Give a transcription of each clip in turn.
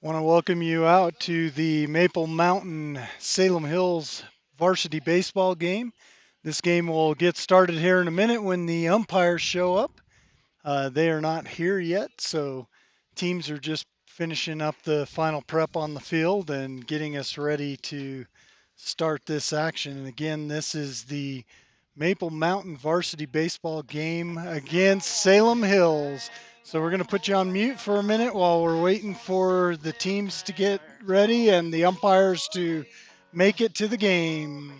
Want to welcome you out to the Maple Mountain Salem Hills varsity baseball game. This game will get started here in a minute when the umpires show up. They are not here yet, so teams are just finishing up the final prep on the field and getting us ready to start this action. And again, this is the Maple Mountain varsity baseball game against Salem Hills. So we're going to put you on mute for a minute while we're waiting for the teams to get ready and the umpires to make it to the game.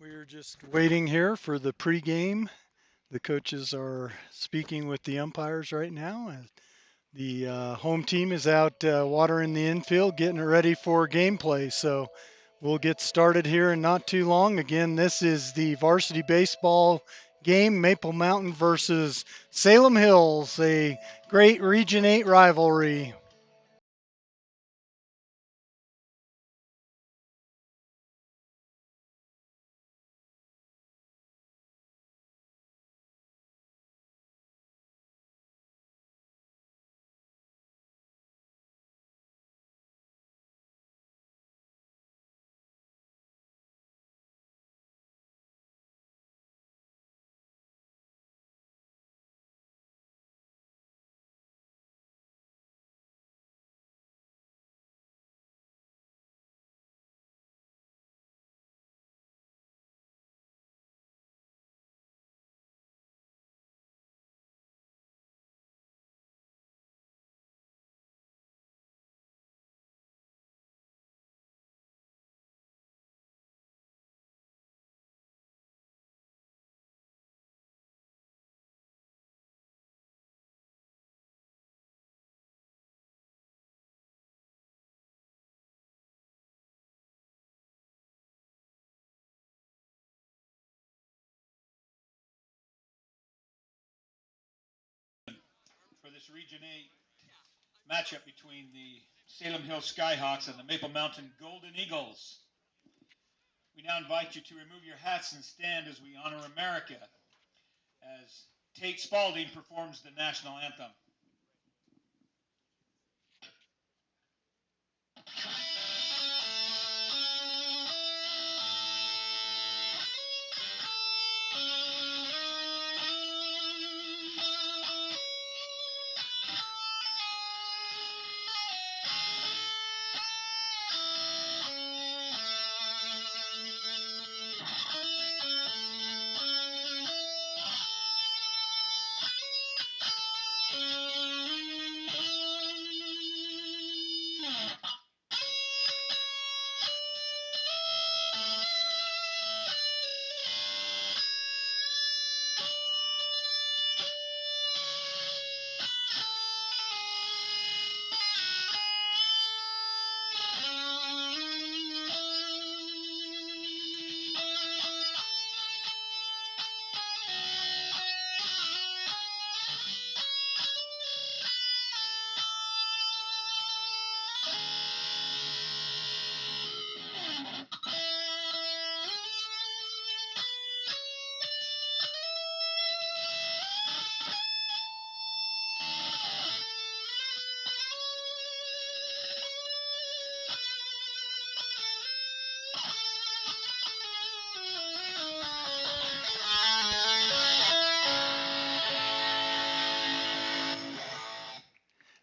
We're just waiting here for the pregame. The coaches are speaking with the umpires right now. The home team is out watering the infield, getting it ready for gameplay. So we'll get started here in not too long. Again, this is the varsity baseball game, Maple Mountain versus Salem Hills, a great Region 8 rivalry. this Region 8 matchup between the Salem Hill Skyhawks and the Maple Mountain Golden Eagles. We now invite you to remove your hats and stand as we honor America as Tate Spalding performs the national anthem.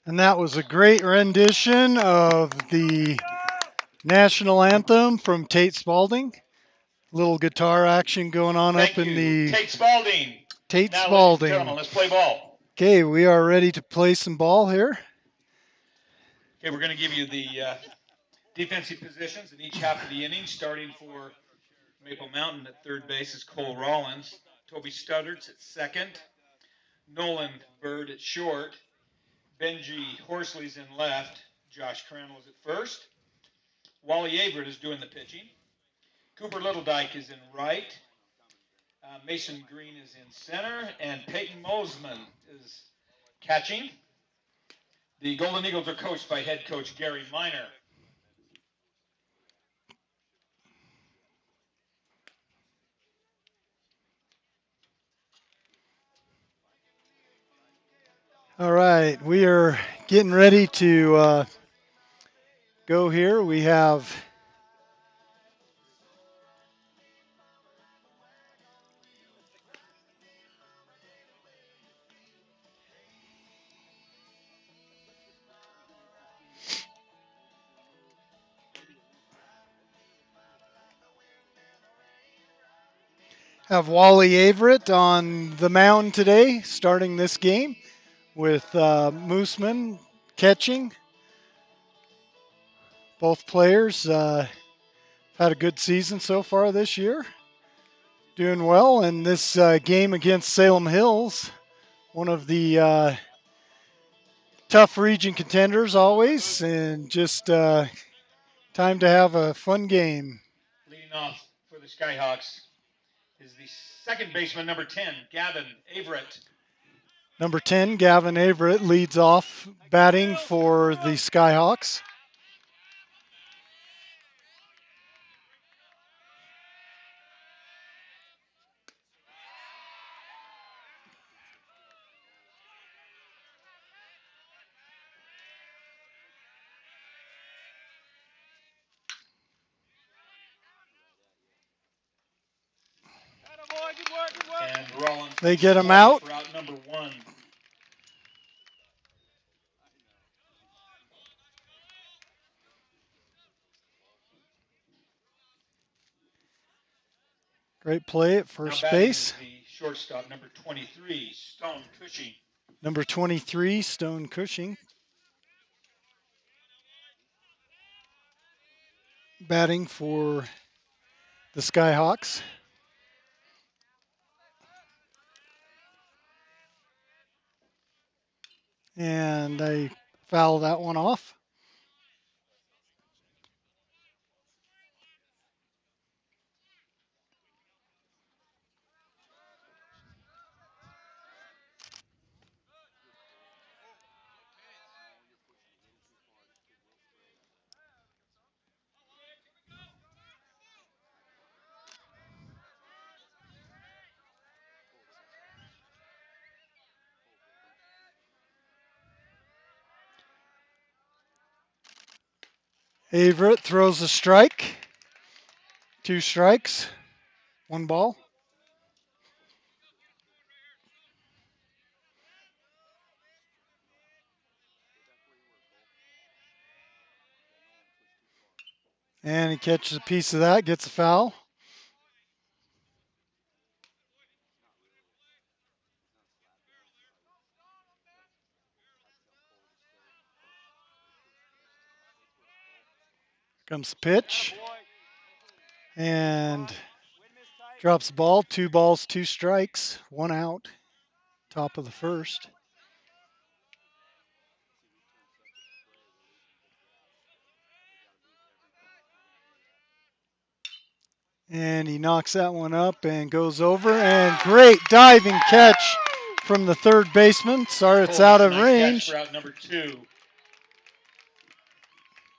And that was a great rendition of the national anthem from Tate Spalding. Little guitar action going on Thank up in you, the Tate Spalding. Tate Now, ladies and Spalding. gentlemen, let's play ball. Okay, we are ready to play some ball here. Okay, we're going to give you the defensive positions in each half of the inning, starting for Maple Mountain at third base is Cole Rollins, Toby Studdarts at second, Nolan Bird at short, Benji Horsley's in left, Josh Crandall's at first, Wally Averett is doing the pitching, Cooper Littledyke is in right, Mason Green is in center, and Peyton Mosman is catching. The Golden Eagles are coached by head coach Gary Miner. All right, we are getting ready to go here. We have Wally Averett on the mound today, starting this game with Mooseman catching. Both players had a good season so far this year, doing well. And this game against Salem Hills, one of the tough region contenders always, and just time to have a fun game. Leading off for the Skyhawks is the second baseman, number 10, Gavin Averett. Number 10, Gavin Averett leads off batting for the Skyhawks. And Rollins They get him out. for out number 1. Great play at first base. The shortstop, number 23, Stone Cushing. Number 23, Stone Cushing. Batting for the Skyhawks. And they foul that one off. Averett throws a strike. 2 strikes, 1 ball. And he catches a piece of that, gets a foul. Comes the pitch. And drops the ball. 2 balls, 2 strikes, 1 out. Top of the first. And he knocks that one up and goes over. And great diving catch from the third baseman. Sorry, it's out of Nice catch range. for out number 2.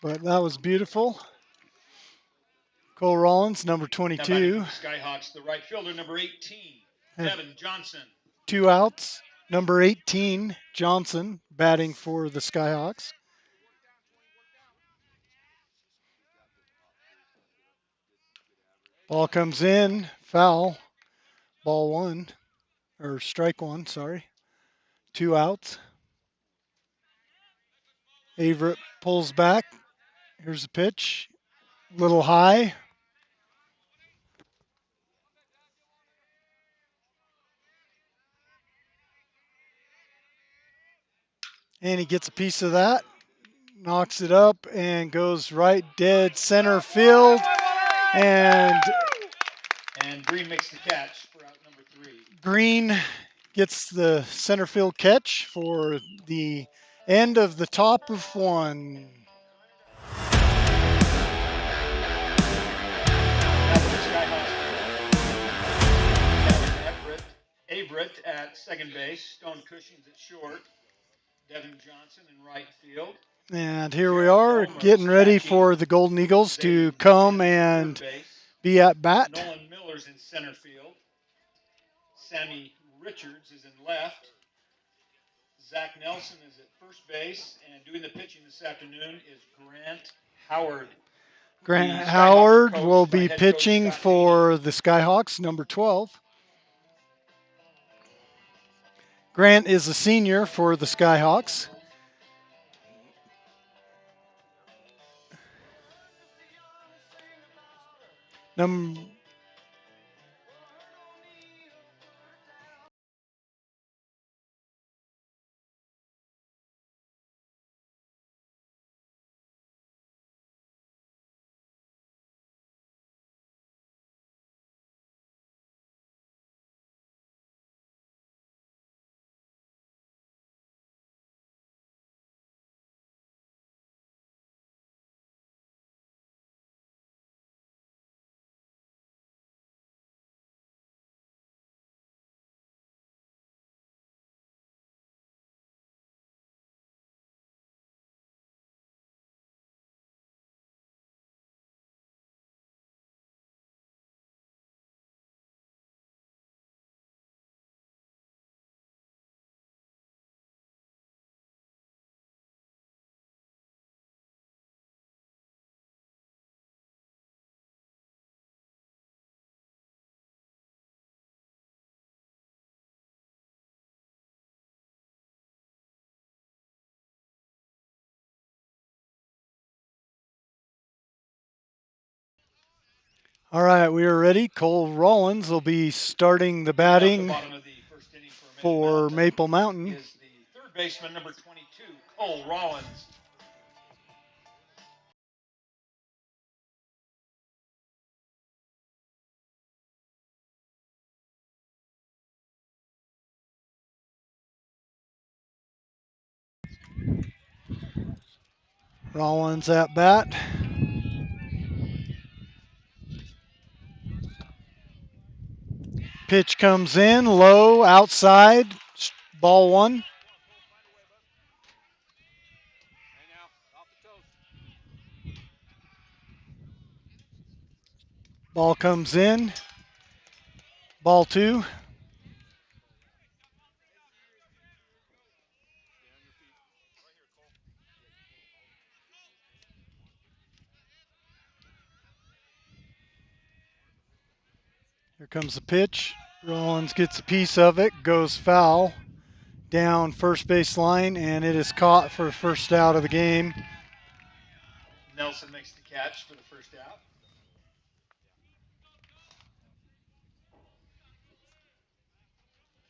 But that was beautiful. Cole Rollins, number Now batting 22. for the Skyhawks, the right fielder, number 18, Have Devin Johnson. 2 outs. Number 18, Johnson, batting for the Skyhawks. Ball comes in, foul. Ball 1, or strike 1, sorry. 2 outs. Averett pulls back. Here's the pitch. Little high. And he gets a piece of that. Knocks it up and goes right dead center field. And Green makes the catch for out number 3. Green gets the center field catch for the end of the top of 1. Now for the Skyhawks, Kevin Averett at second base, Stone Cushings at short, Devin Johnson in right field. And here we are getting ready for the Golden Eagles to come and be at bat. Nolan Miller's in center field. Sammy Richards is in left. Zach Nelson is at first base. And doing the pitching this afternoon is Grant Howard. Grant Howard will be pitching for the Skyhawks, number 12. Grant is a senior for the Skyhawks. All right, we are ready. Cole Rollins will be starting the batting for Maple Mountain. Is the third baseman, number 22, Cole Rollins. Rollins at bat. Pitch comes in, low, outside, ball 1. Ball comes in, ball 2. comes the pitch. Rollins gets a piece of it, goes foul down first base line, and it is caught for first out of the game. Nelson makes the catch for the first out.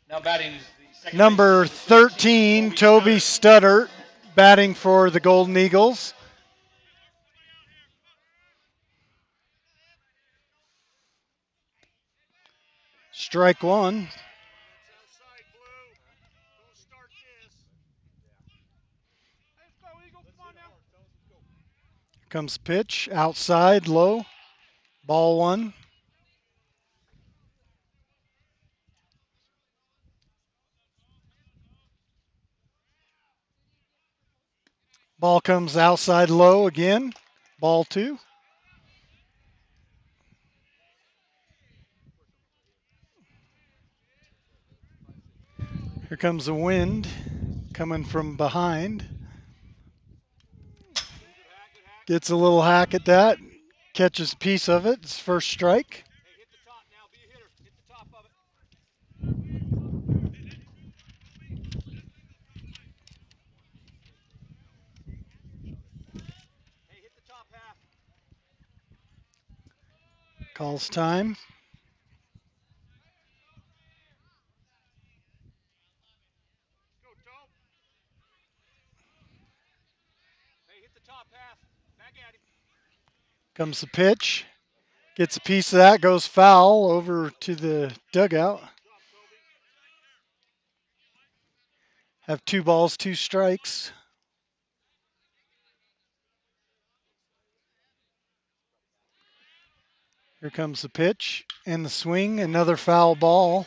Now batting is the second Number baseman, number 13, 13, Toby Studdert, batting for the Golden Eagles. Strike one. Comes pitch, outside, low, ball one. Ball comes outside, low again, ball two. Here comes the wind coming from behind. Gets a little hack at that, catches a piece of it. It's first strike. Calls time. Comes the pitch. Gets a piece of that, goes foul over to the dugout. Have 2 balls, 2 strikes. Here comes the pitch and the swing. Another foul ball.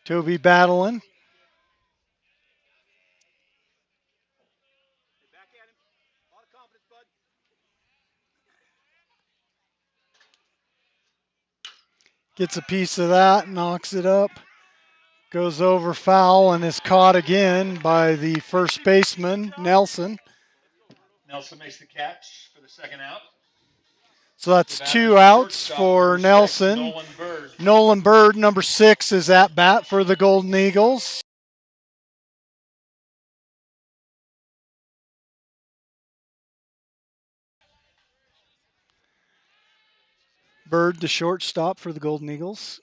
Toby battling. Gets a piece of that, knocks it up. Goes over foul and is caught again by the first baseman, Nelson. Nelson makes the catch for the second out. So that's The 2 batter's outs shortstop, for number 6, Nelson. Nolan Bird. Nolan Bird, number 6, is at bat for the Golden Eagles. Bird, the shortstop for the Golden Eagles.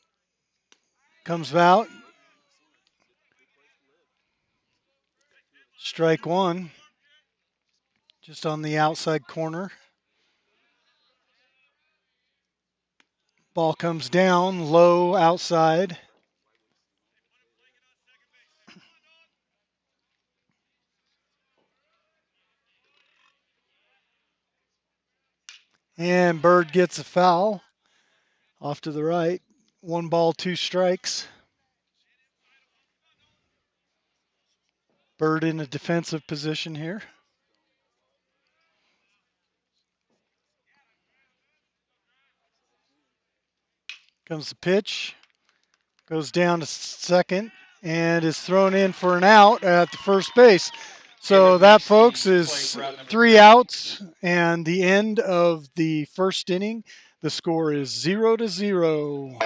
Comes out. Strike one. Just on the outside corner. Ball comes down, low outside. And Bird gets a foul off to the right. 1 ball, 2 strikes. Bird in a defensive position here. Comes the pitch. Goes down to second and is thrown in for an out at the first base. So that, folks, is 3 outs and the end of the first inning. The score is 0-0.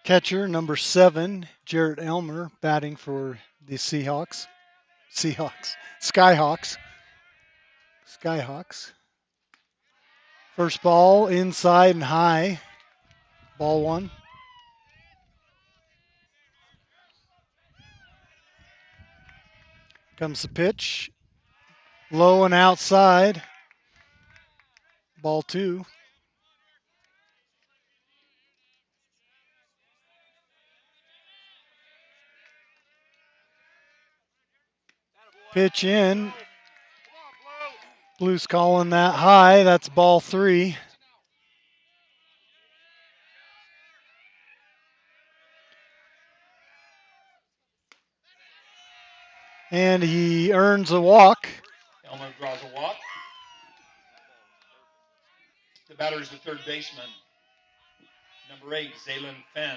Catcher number 7, Jarrett Elmer, batting for the Skyhawks. Skyhawks. First ball inside and high. Ball 1. Comes the pitch. Low and outside. Ball 2. Pitch in. Blues calling that high. That's ball 3. And he earns a walk. Elmer draws a walk. The batter is the third baseman, number 8, Zaylen Fenn.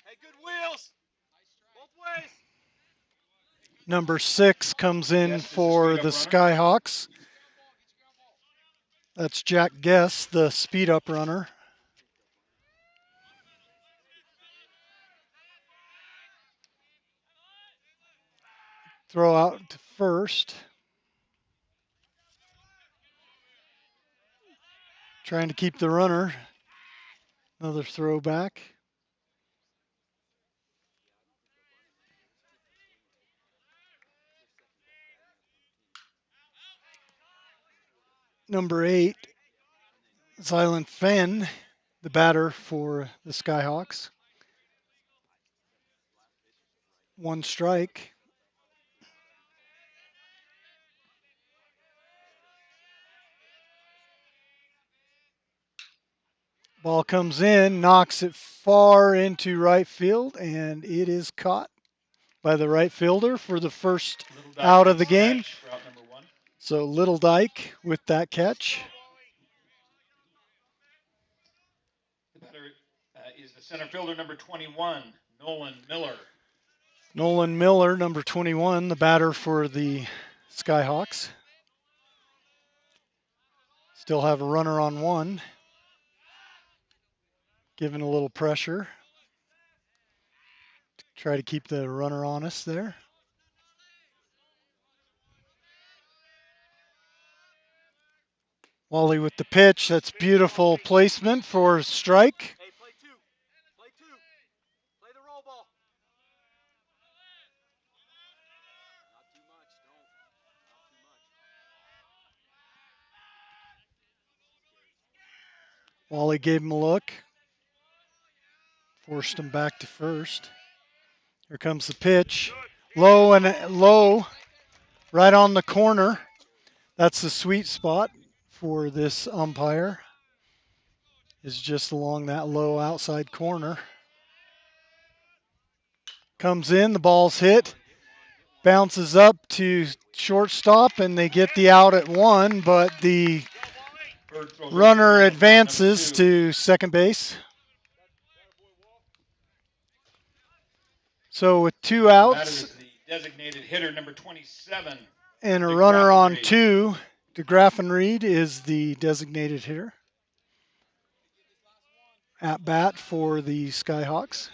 Hey, good wheels. Both ways. Number 6 comes in Guest is the for straight-up the runner. Skyhawks. That's Jack Guess, the speed up runner. Throw out to first. Trying to keep the runner. Another throw back. Number 8, Zaylen Fenn, the batter for the Skyhawks. 1 strike. Ball comes in, knocks it far into right field, and it is caught by the right fielder for the first out of the game. Route number 1. So Little Dyke with that catch. The batter is the center fielder, number 21, Nolan Miller. Nolan Miller, number 21, the batter for the Skyhawks. Still have a runner on 1. Giving a little pressure. Try to keep the runner honest there. Wally with the pitch. That's beautiful placement for strike. Hey, play 2. Play 2. Play the roll ball. Not too much. Don't. Not too much. Wally gave him a look. Forced him back to first. Here comes the pitch. Low and low, right on the corner. That's the sweet spot for this umpire, is just along that low outside corner. Comes in, the ball's hit, bounces up to shortstop, and they get the out at 1, but the runner advances to second base. So with 2 outs, That is the designated hitter, number 27. and a runner on 2, DeGraffenried is the designated hitter. At bat for the Skyhawks.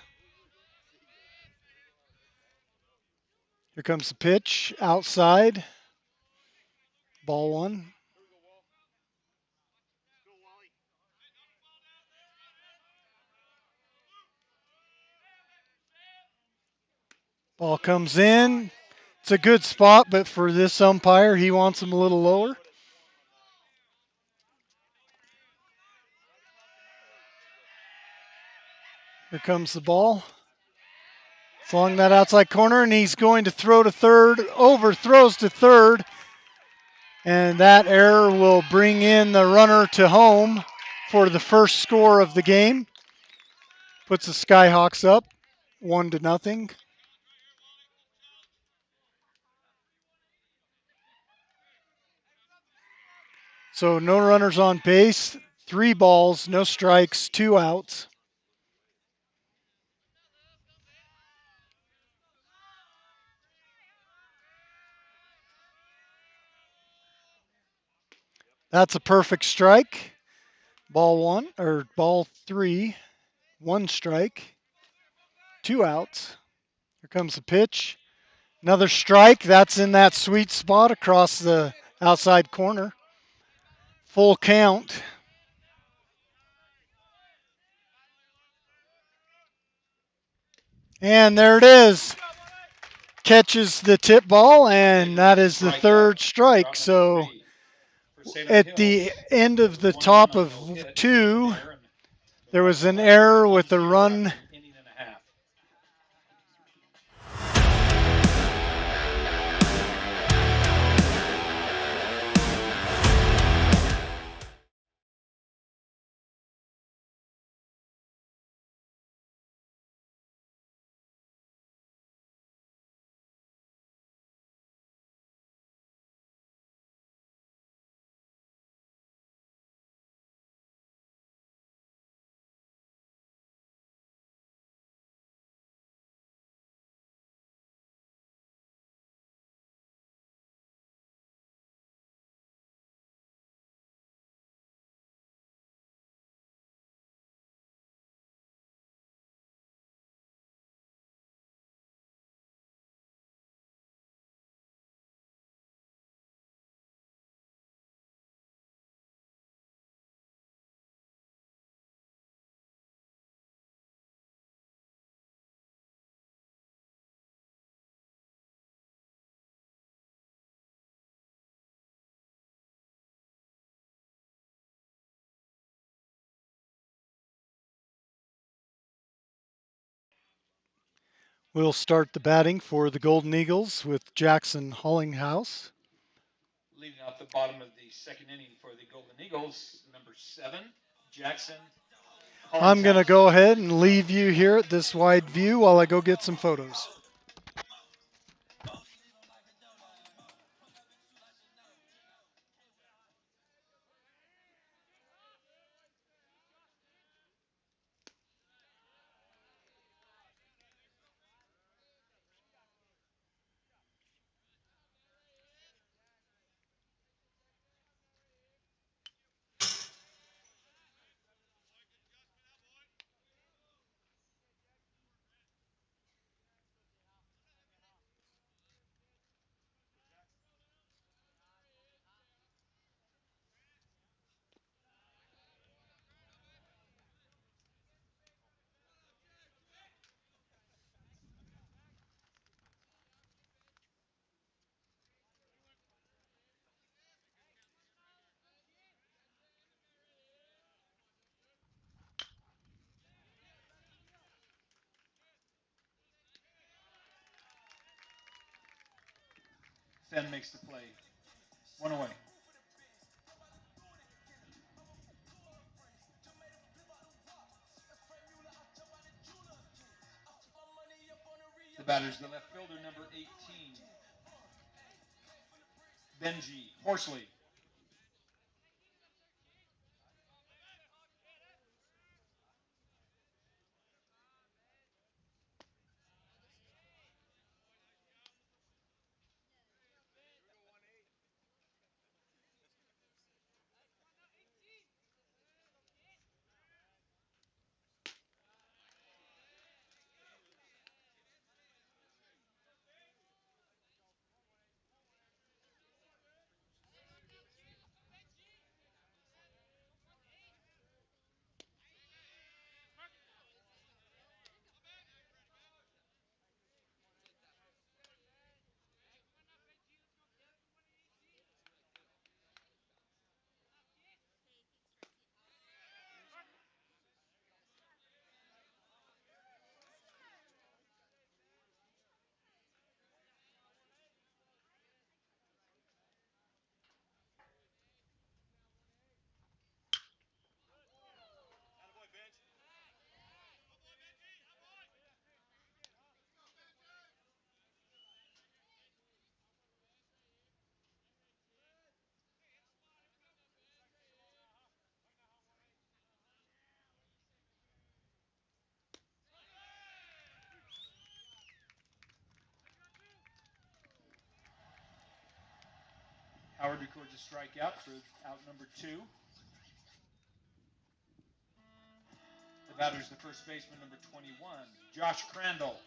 Here comes the pitch outside. Ball 1. Ball comes in. It's a good spot, but for this umpire, he wants him a little lower. Here comes the ball. It's along that outside corner, and he's going to throw to third. Overthrows to third. And that error will bring in the runner to home for the first score of the game. Puts the Skyhawks up 1-0. So no runners on base, 3 balls, no strikes, 2 outs. That's a perfect strike. Ball 1 or ball 3. One strike, two outs. Here comes the pitch. Another strike. That's in that sweet spot across the outside corner. Full count. And there it is. Catches the tip ball, and that is the third strike. So For Salem at the Hills, end there of was the one run top on of no hits two, there, and the there was runner an left error on with a zero after run. an inning and a half. We'll start the batting for the Golden Eagles with Jackson Hollinghouse. Leading off the bottom of the second inning for the Golden Eagles, number 7, Jackson I'm going to Hollingshouse. go ahead and leave you here at this wide view while I go get some photos. Fenn makes the play. One away. The batter's the left fielder, number 18, Benji Horsley. Howard records a strikeout for out number 2. The Batter's the first baseman, number 21, Josh Crandall.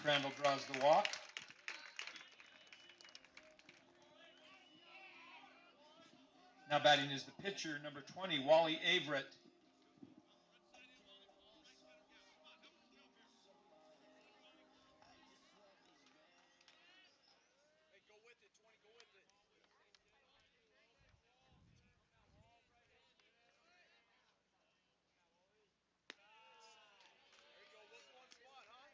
Crandall draws the walk. Now batting is the pitcher, number 20, Wally Averett. Hey, go with it, 20, go with it. There you go, look one spot, huh?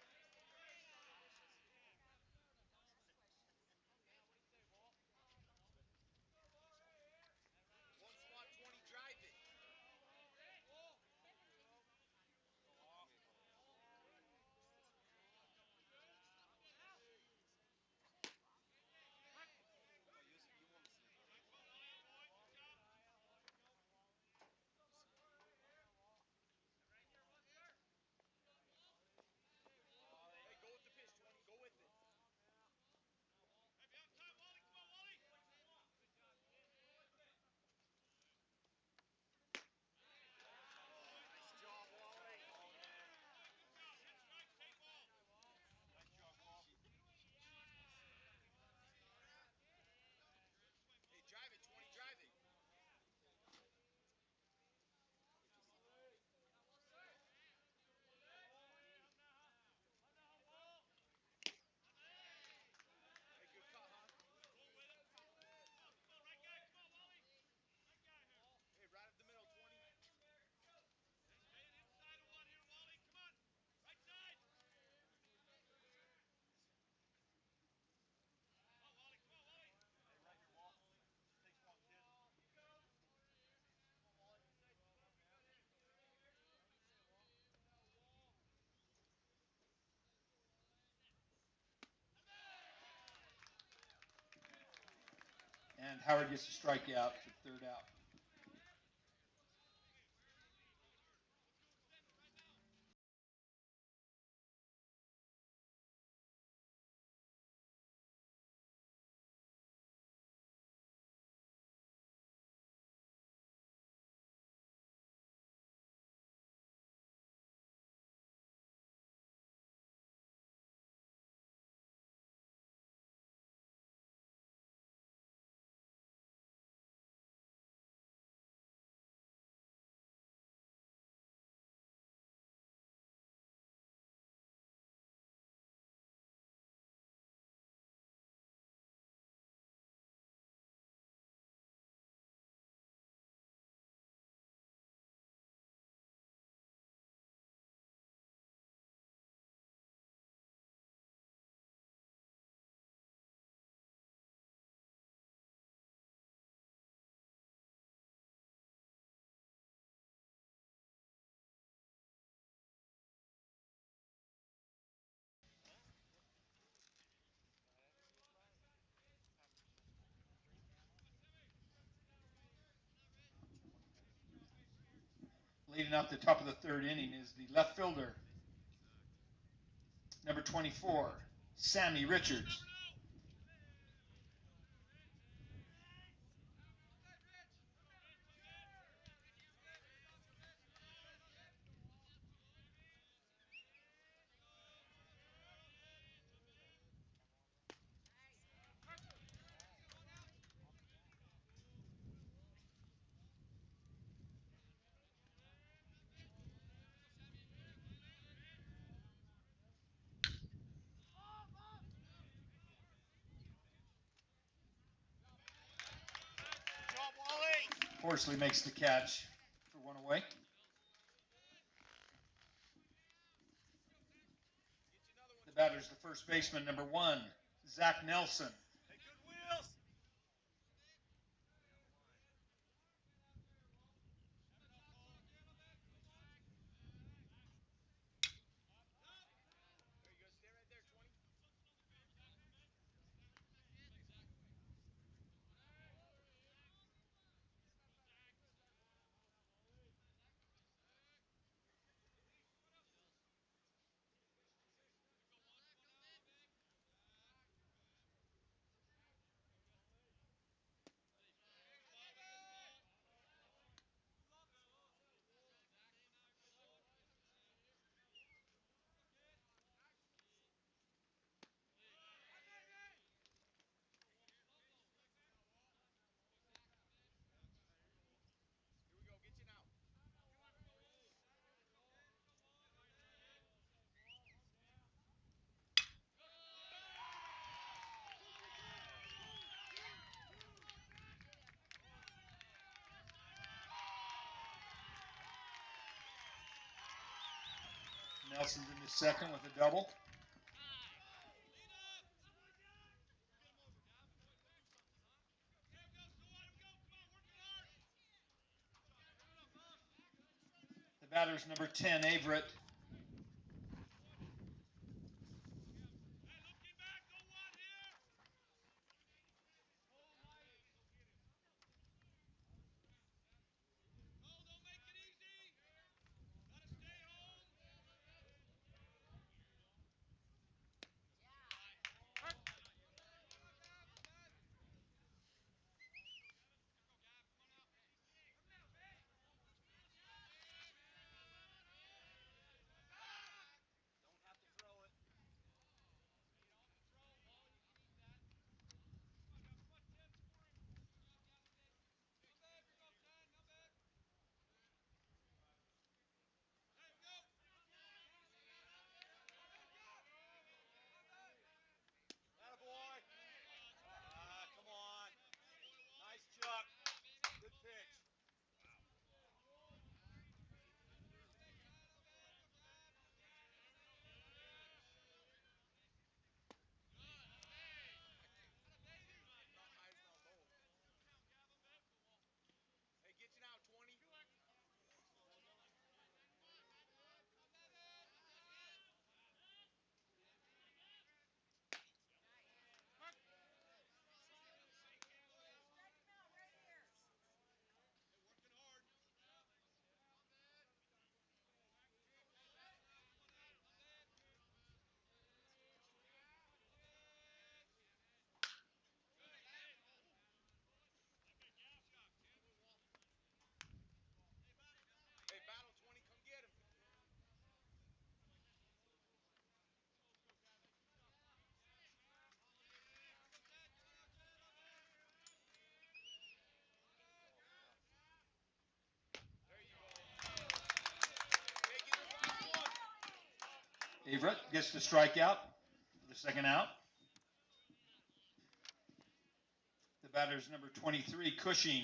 One spot, 20, drive it. Hey, go with the pitch, 20, go with it. Nice job, Wally. Hey, drive it, 20, drive it. Hey, good cut, huh? Hey, right up the middle, 20. And Howard gets a strikeout for third out. Leading off the top of the third inning is the left fielder, number 24, Sammy Richards. Horsley makes the catch for one away. The batter's the first baseman, number 1, Zach Nelson. Nelson's in the second with a double. The batter's number 10, Averett. Averett gets the strikeout for the second out. The batter's number 23, Cushing.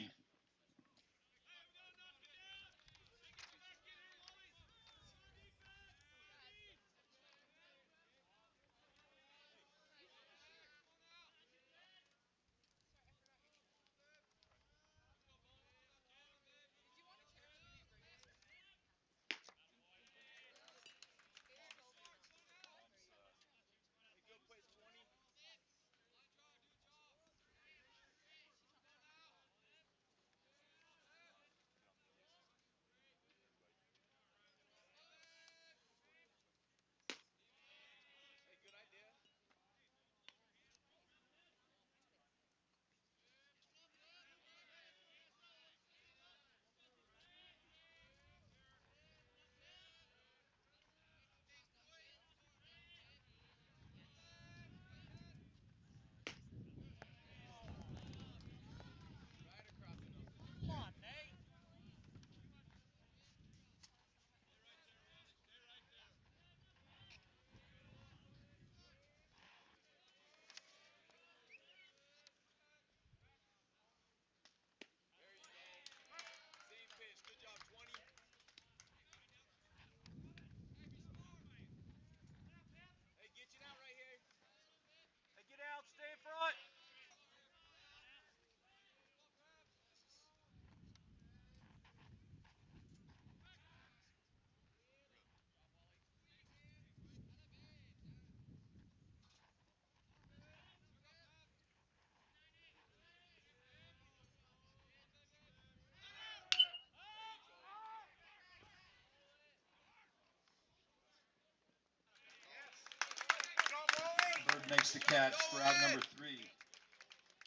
makes the catch for out number 3.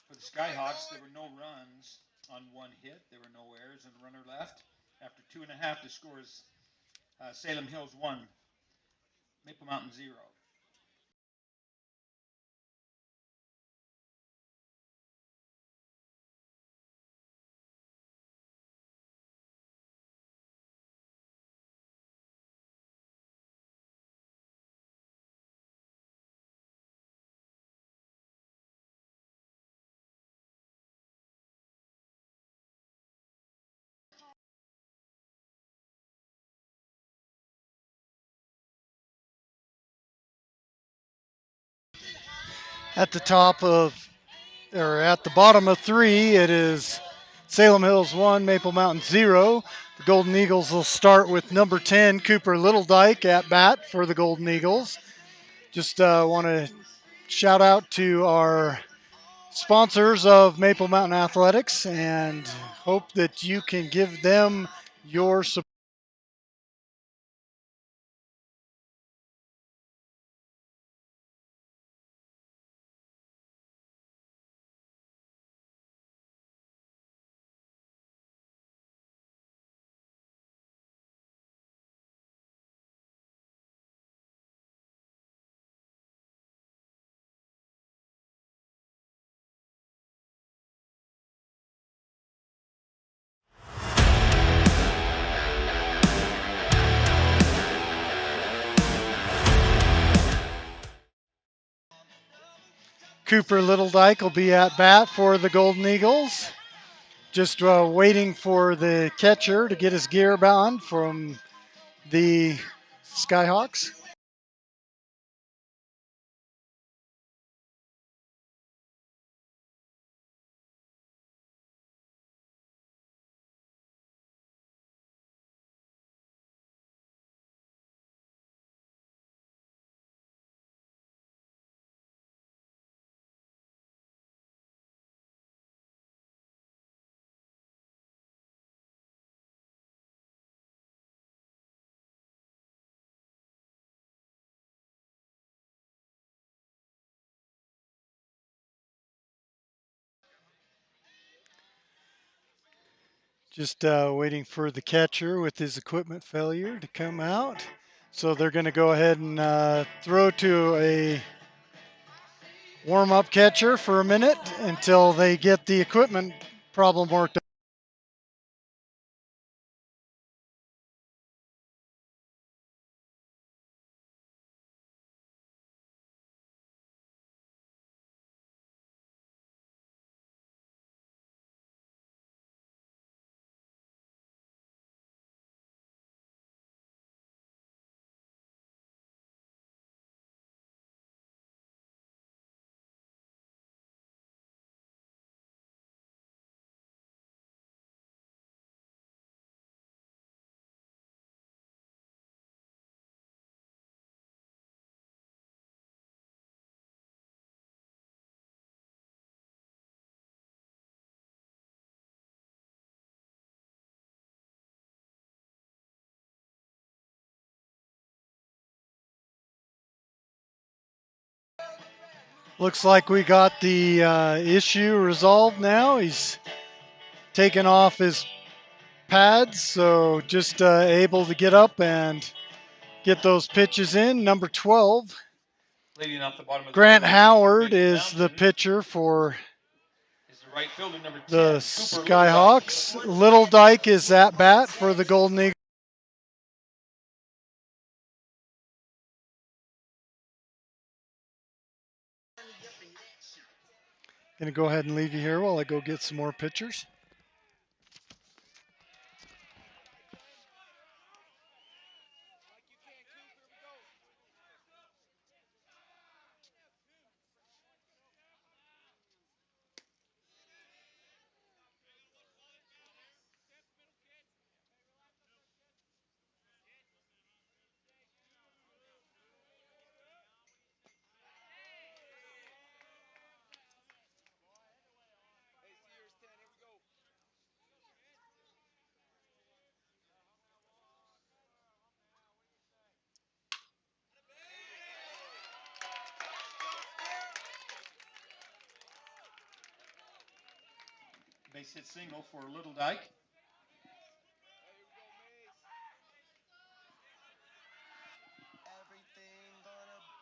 For the Skyhawks, there were no runs on one hit. There were no errors, and a runner left. After 2.5, the score is Salem Hills 1, Maple Mountain 0. At the top of, or at the bottom of 3, it is Salem Hills 1, Maple Mountain 0. The Golden Eagles will start with number 10, Cooper Littledike at bat for the Golden Eagles. Just want to shout out to our sponsors of Maple Mountain Athletics and hope that you can give them your support. Cooper Littledike will be at bat for the Golden Eagles. Just waiting for the catcher to get his gear bound from the Skyhawks. Just waiting for the catcher with his equipment failure to come out. So they're going to go ahead and throw to a warm-up catcher for a minute until they get the equipment problem worked out. Looks like we got the issue resolved now. He's taken off his pads, so just able to get up and get those pitches in. Number 12, Leading off the bottom of Grant the Howard is the pitcher for is the right fielder, number 10, the Cooper Skyhawks. Littledike is at bat for the Golden Eagles. Going to go ahead and leave you here while I go get some more pitchers. Base hit single for Little Dyke.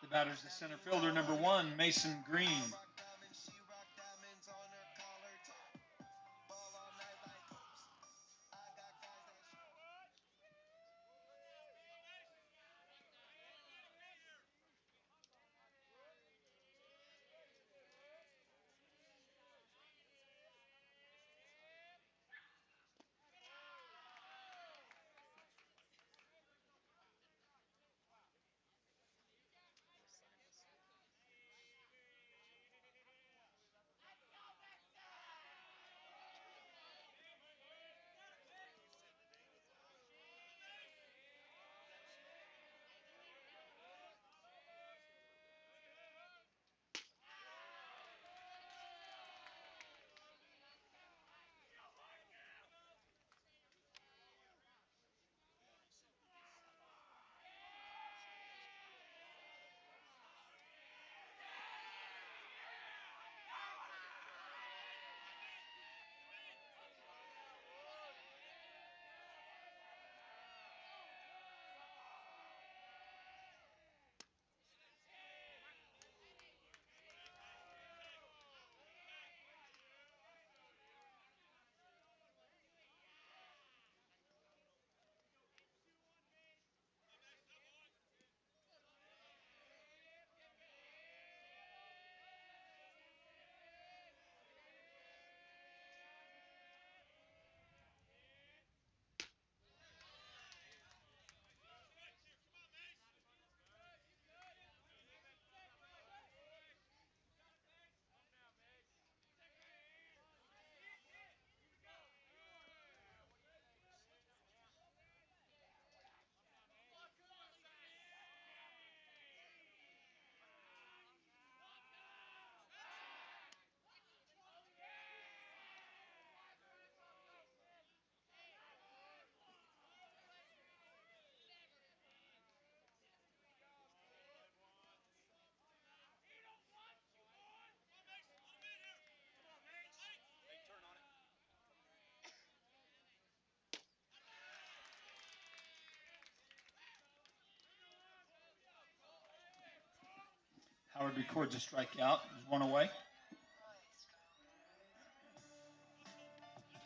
The batter's the center fielder, number 1, Mason Green. Howard records a strikeout. There's one away.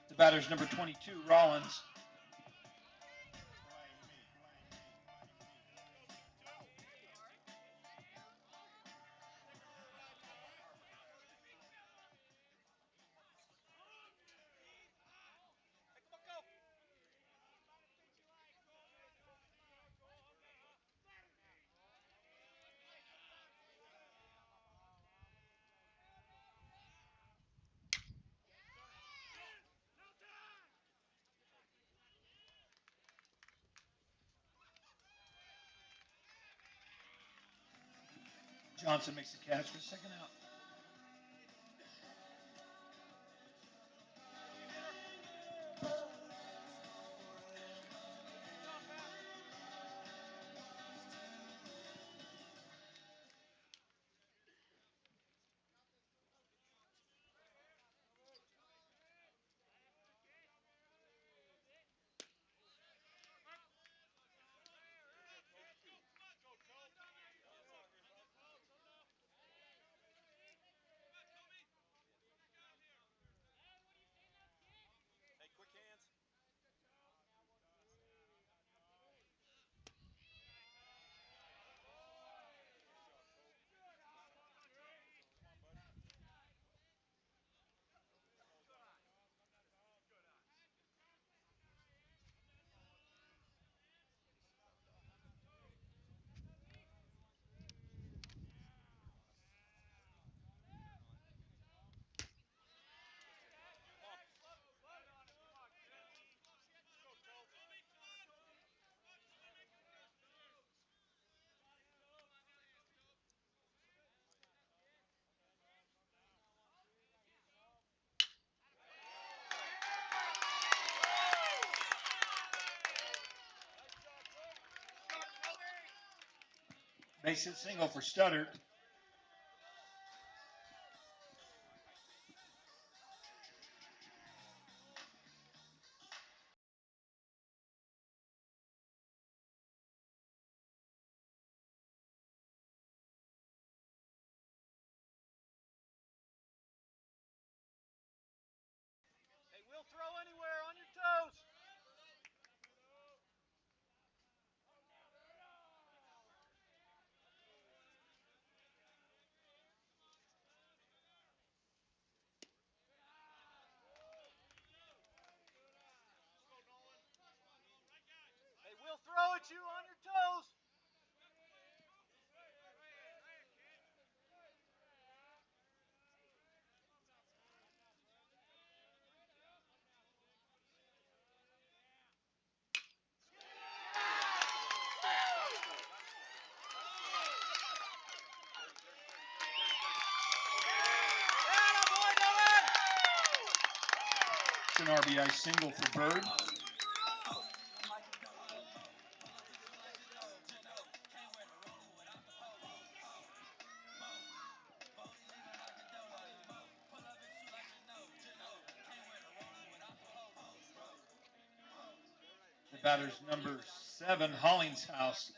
The batter's number 22, Rollins. Johnson makes the catch for second out. Hey, quick hands. Base hit single for Studdert. you on your toes. It's an RBI single for Bird. The batter's number 7, Hollingshouse.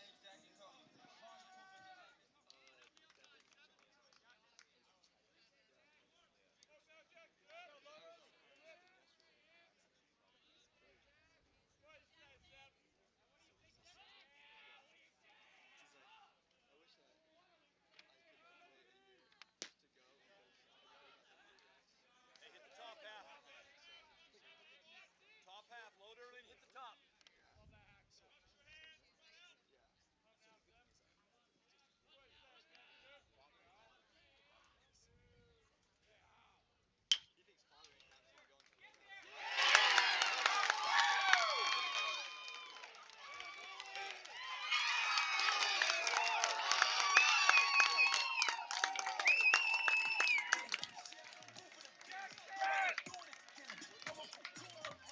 Top half, load early and hit the top.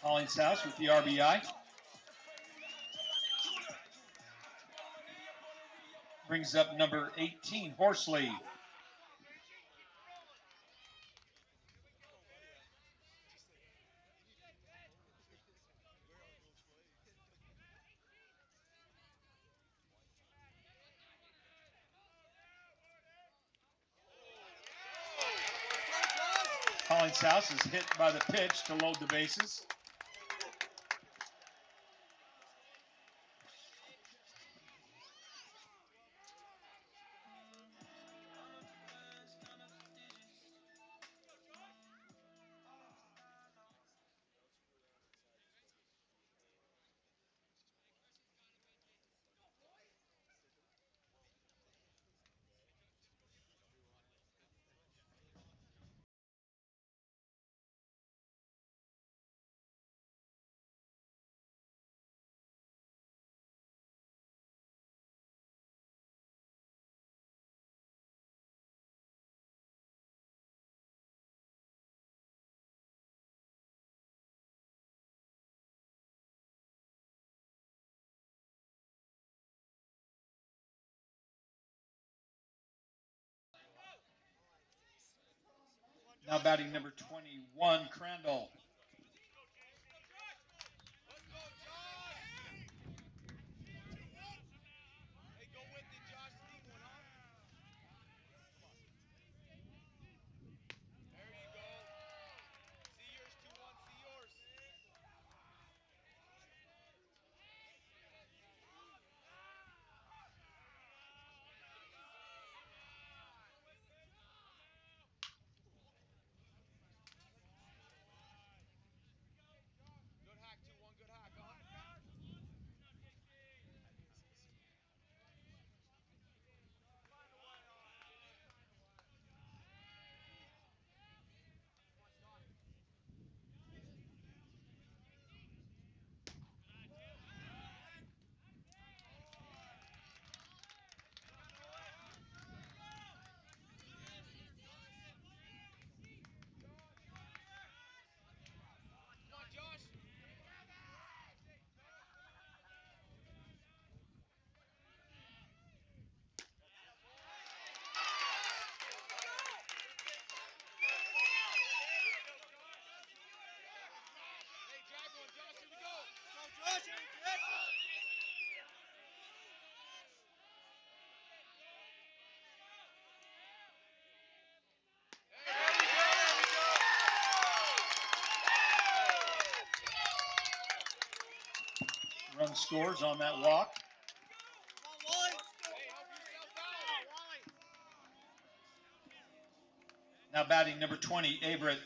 Hollingshouse with the RBI. Brings up number 18, Horsley. Hollingshouse is hit by the pitch to load the bases. Now batting number 21, Crandall. Run scores on that walk. Now batting number 20, Averett.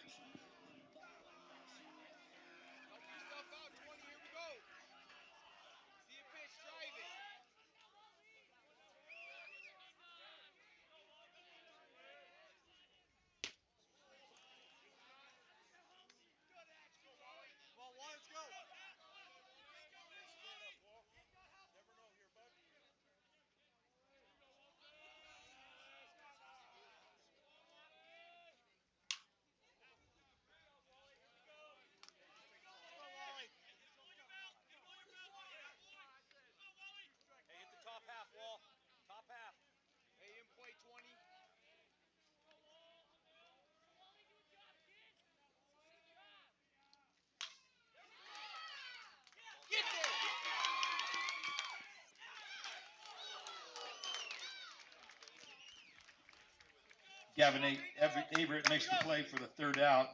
Gavin Averett makes the play for the third out.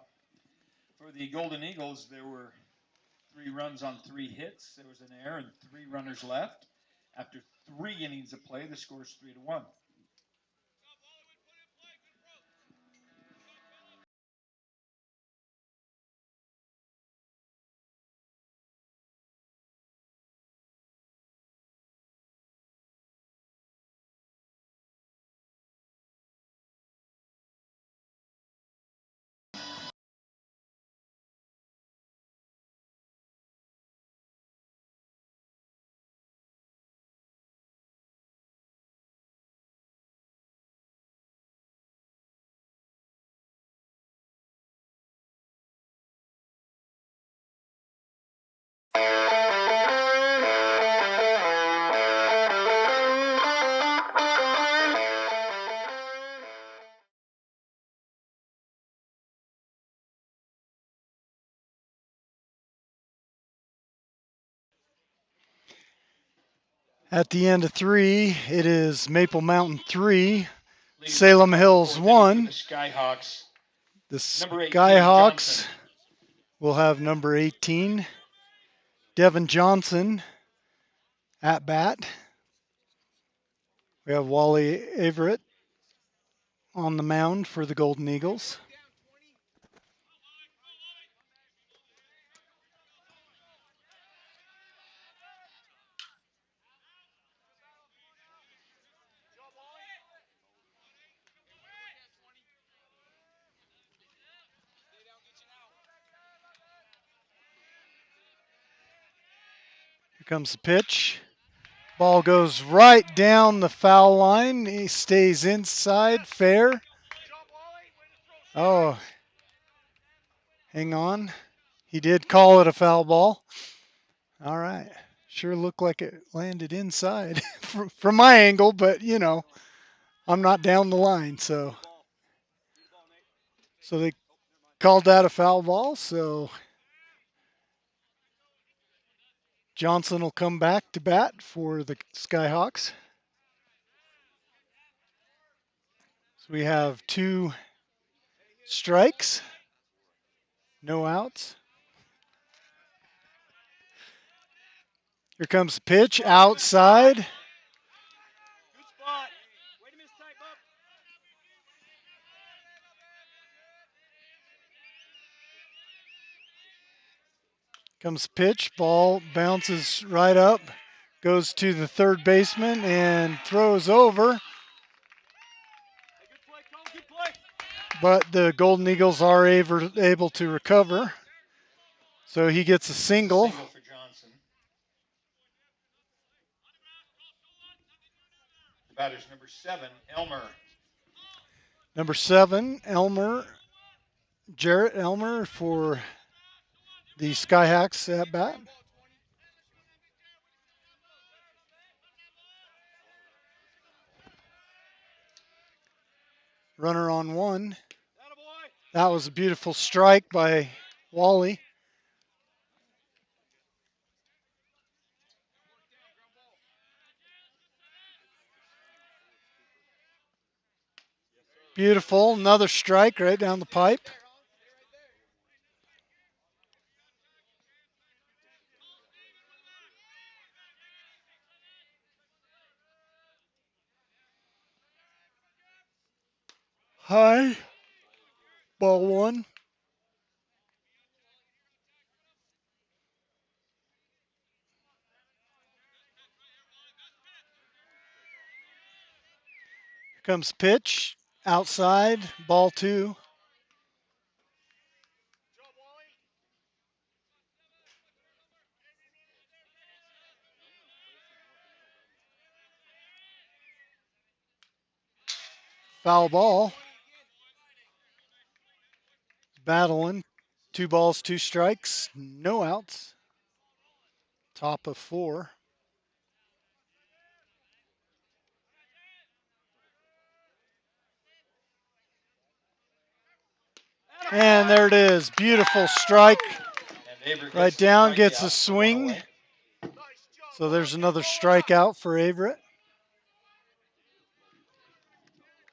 For the Golden Eagles, there were 3 runs on 3 hits. There was an error and 3 runners left. After 3 innings of play, the score is 3-1. At the end of 3, it is Maple Mountain 3, Salem Hills 1. The Skyhawks. The Number 18, Skyhawks Johnson. will have number 18, Devin Johnson, at bat. We have Wally Averett on the mound for the Golden Eagles. Here comes the pitch. Ball goes right down the foul line. He stays inside, fair. Oh, hang on. He did call it a foul ball. All right. Sure looked like it landed inside from my angle, but you know, I'm not down the line, so they called that a foul ball. So Johnson will come back to bat for the Skyhawks. So we have 2 strikes, no outs. Here comes the pitch outside. Good spot. Wait a minute, tight, bub. Comes the pitch. Ball bounces right up, goes to the third baseman and throws over. Hey, good play, Cole. Good play. But the Golden Eagles are able to recover. So he gets a single. Single for Johnson. The batter's number 7, Elmer. Number 7, Jarrett Elmer for the Skyhawks at bat. Runner on 1. That was a beautiful strike by Wally. Beautiful. Another strike right down the pipe. High. Ball 1. Here comes pitch. Outside. Ball 2. Foul ball. Battling. 2 balls, 2 strikes. No outs. Top of 4. And there it is. Beautiful strike. Right down, gets a swing. So there's another strikeout for Averett.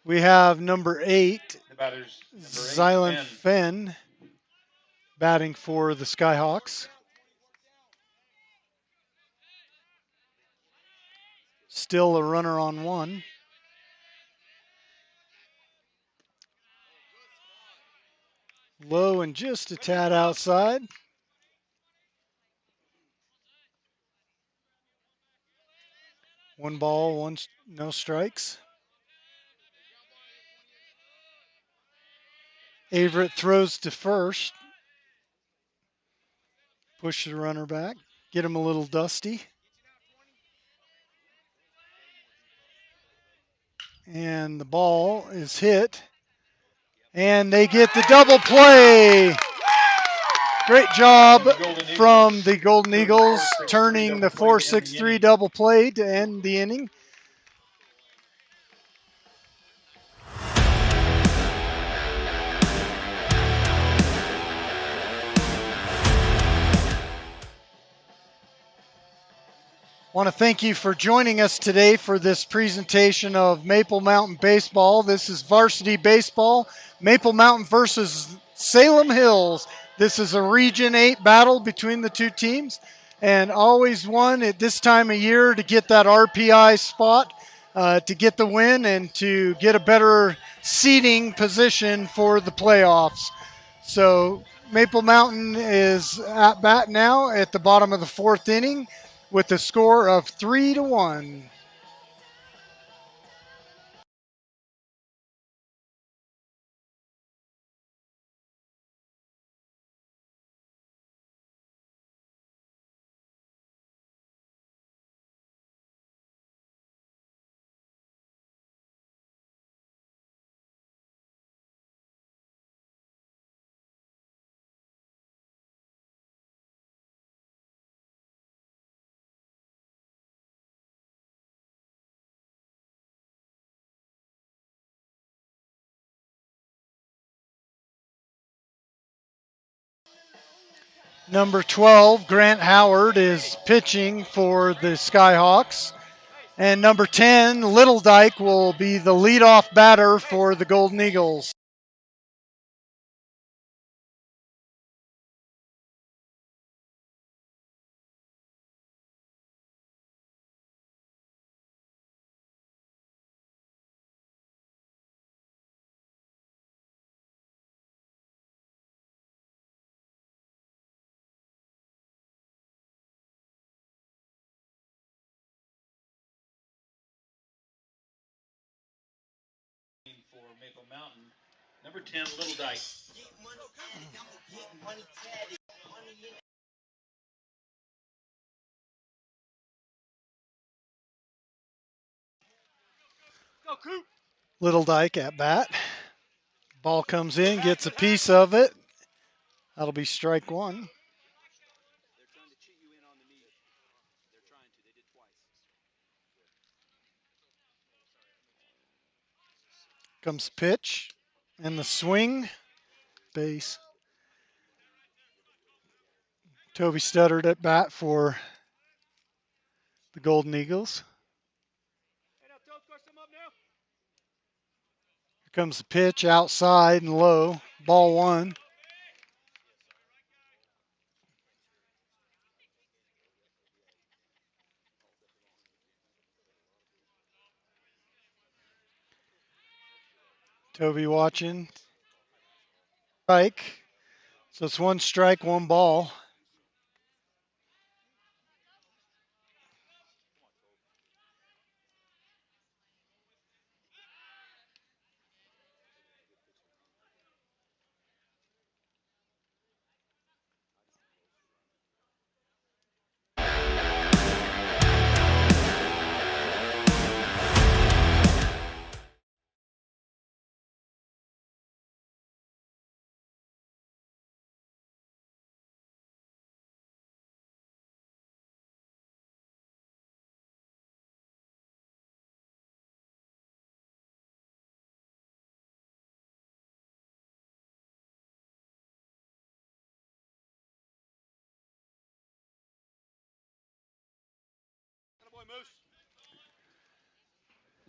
We have number 8, The batter's number 8, Zylan Fenn. Fenn, batting for the Skyhawks. Still a runner on one. Low and just a tad outside. One ball, no strikes. Averett throws to first. Push the runner back. Get him a little dusty. And the ball is hit. And they get the double play. Great job from the Golden Eagles, turning the 4-6-3 double play to end the inning. Want to thank you for joining us today for this presentation of Maple Mountain Baseball. This is Varsity Baseball, Maple Mountain versus Salem Hills. This is a Region 8 battle between the two teams, and always one at this time of year to get that RPI spot, to get the win, and to get a better seeding position for the playoffs. So Maple Mountain is at bat now at the bottom of the 4th inning with a score of 3-1. Number 12, Grant Howard, is pitching for the Skyhawks. And number 10, Little Dyke, will be the leadoff batter for the Golden Eagles. For Maple Mountain, number 10, Little Dyke. Little Dyke at bat. Ball comes in, gets a piece of it. That'll be strike one. They're trying to cheat you in on the knee. They're trying to. They did twice. Comes pitch and the swing. Base. Toby Studdard at bat for the Golden Eagles. Here comes the pitch outside and low. Ball one. Toby watching. Strike. So it's one strike, one ball.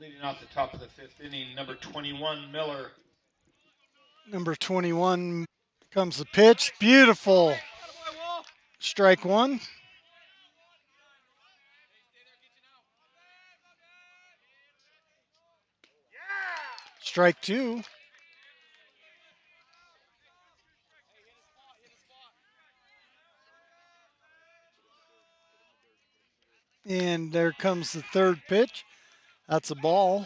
Leading off the top of the fifth inning, number 21, Miller. Number 21 comes the pitch. Beautiful. Strike one. Strike two. And there comes the third pitch. That's a ball.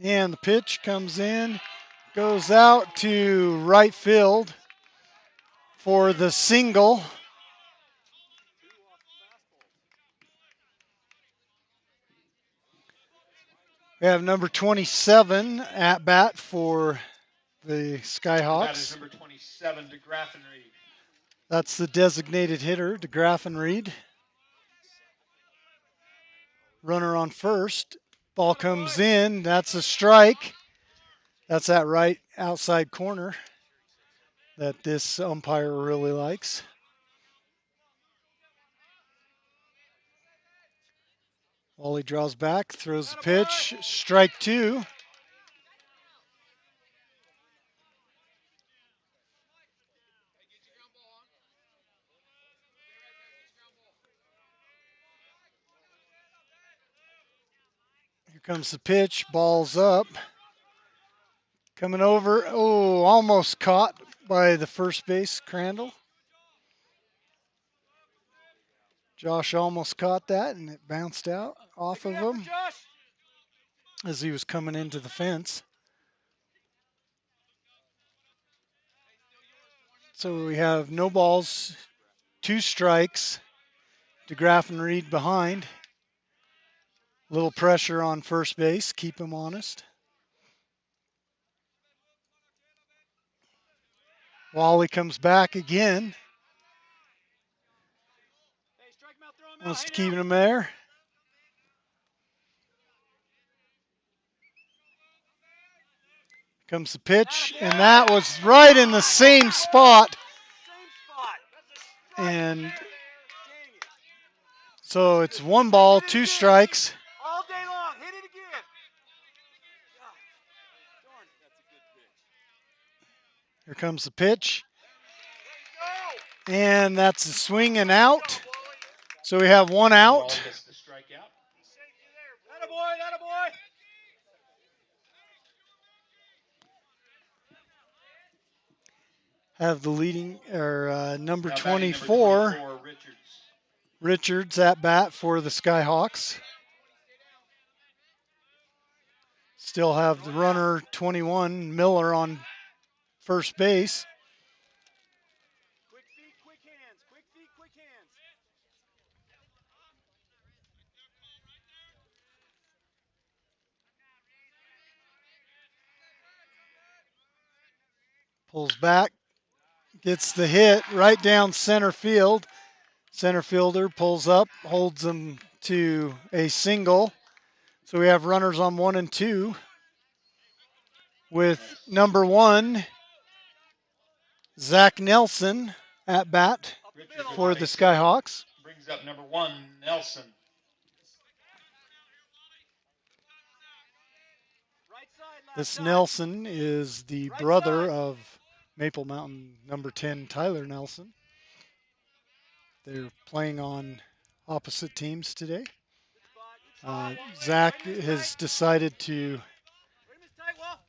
And the pitch comes in, goes out to right field for the single. We have number 27 at bat for the That is Skyhawks. number 27, DeGraff and Reed. That's the designated hitter, DeGraff and Reed. Runner on first. Ball comes in. That's a strike. That's that right outside corner that this umpire really likes. Wally draws back, throws the pitch. Strike two. Here comes the pitch. Ball's up. Coming over. Oh, almost caught by the first base, Crandall. Josh almost caught that, and it bounced out off of him as he was coming into the fence. So we have no balls, two strikes. DeGraff and Reed behind. Little pressure on first base, keep him honest. Wally comes back again. Wants to keep him there. Comes the pitch, and that was right in the same spot. And so it's one ball, two strikes. All day long. Hit it again. Darn, that's a good pitch. Here comes the pitch. And that's a swing and out. So we have one Wall out. gets the strikeout. Attaboy, attaboy. Have the leading or number Now batting 24, number 24, Richards. Richards at bat for the Skyhawks. Still have the runner 21, Miller, on first base. Quick feet, quick hands. Quick feet, quick hands. Pulls back, gets the hit right down center field. Center fielder pulls up, holds them to a single. So we have runners on one and two with number one, Zach Nelson, at bat Richards for with the base hit. Skyhawks. Brings up number 1, Nelson. Right side, left This side. Nelson is the brother of Maple Mountain number 10, Tyler Nelson. They're playing on opposite teams today. Zach has decided to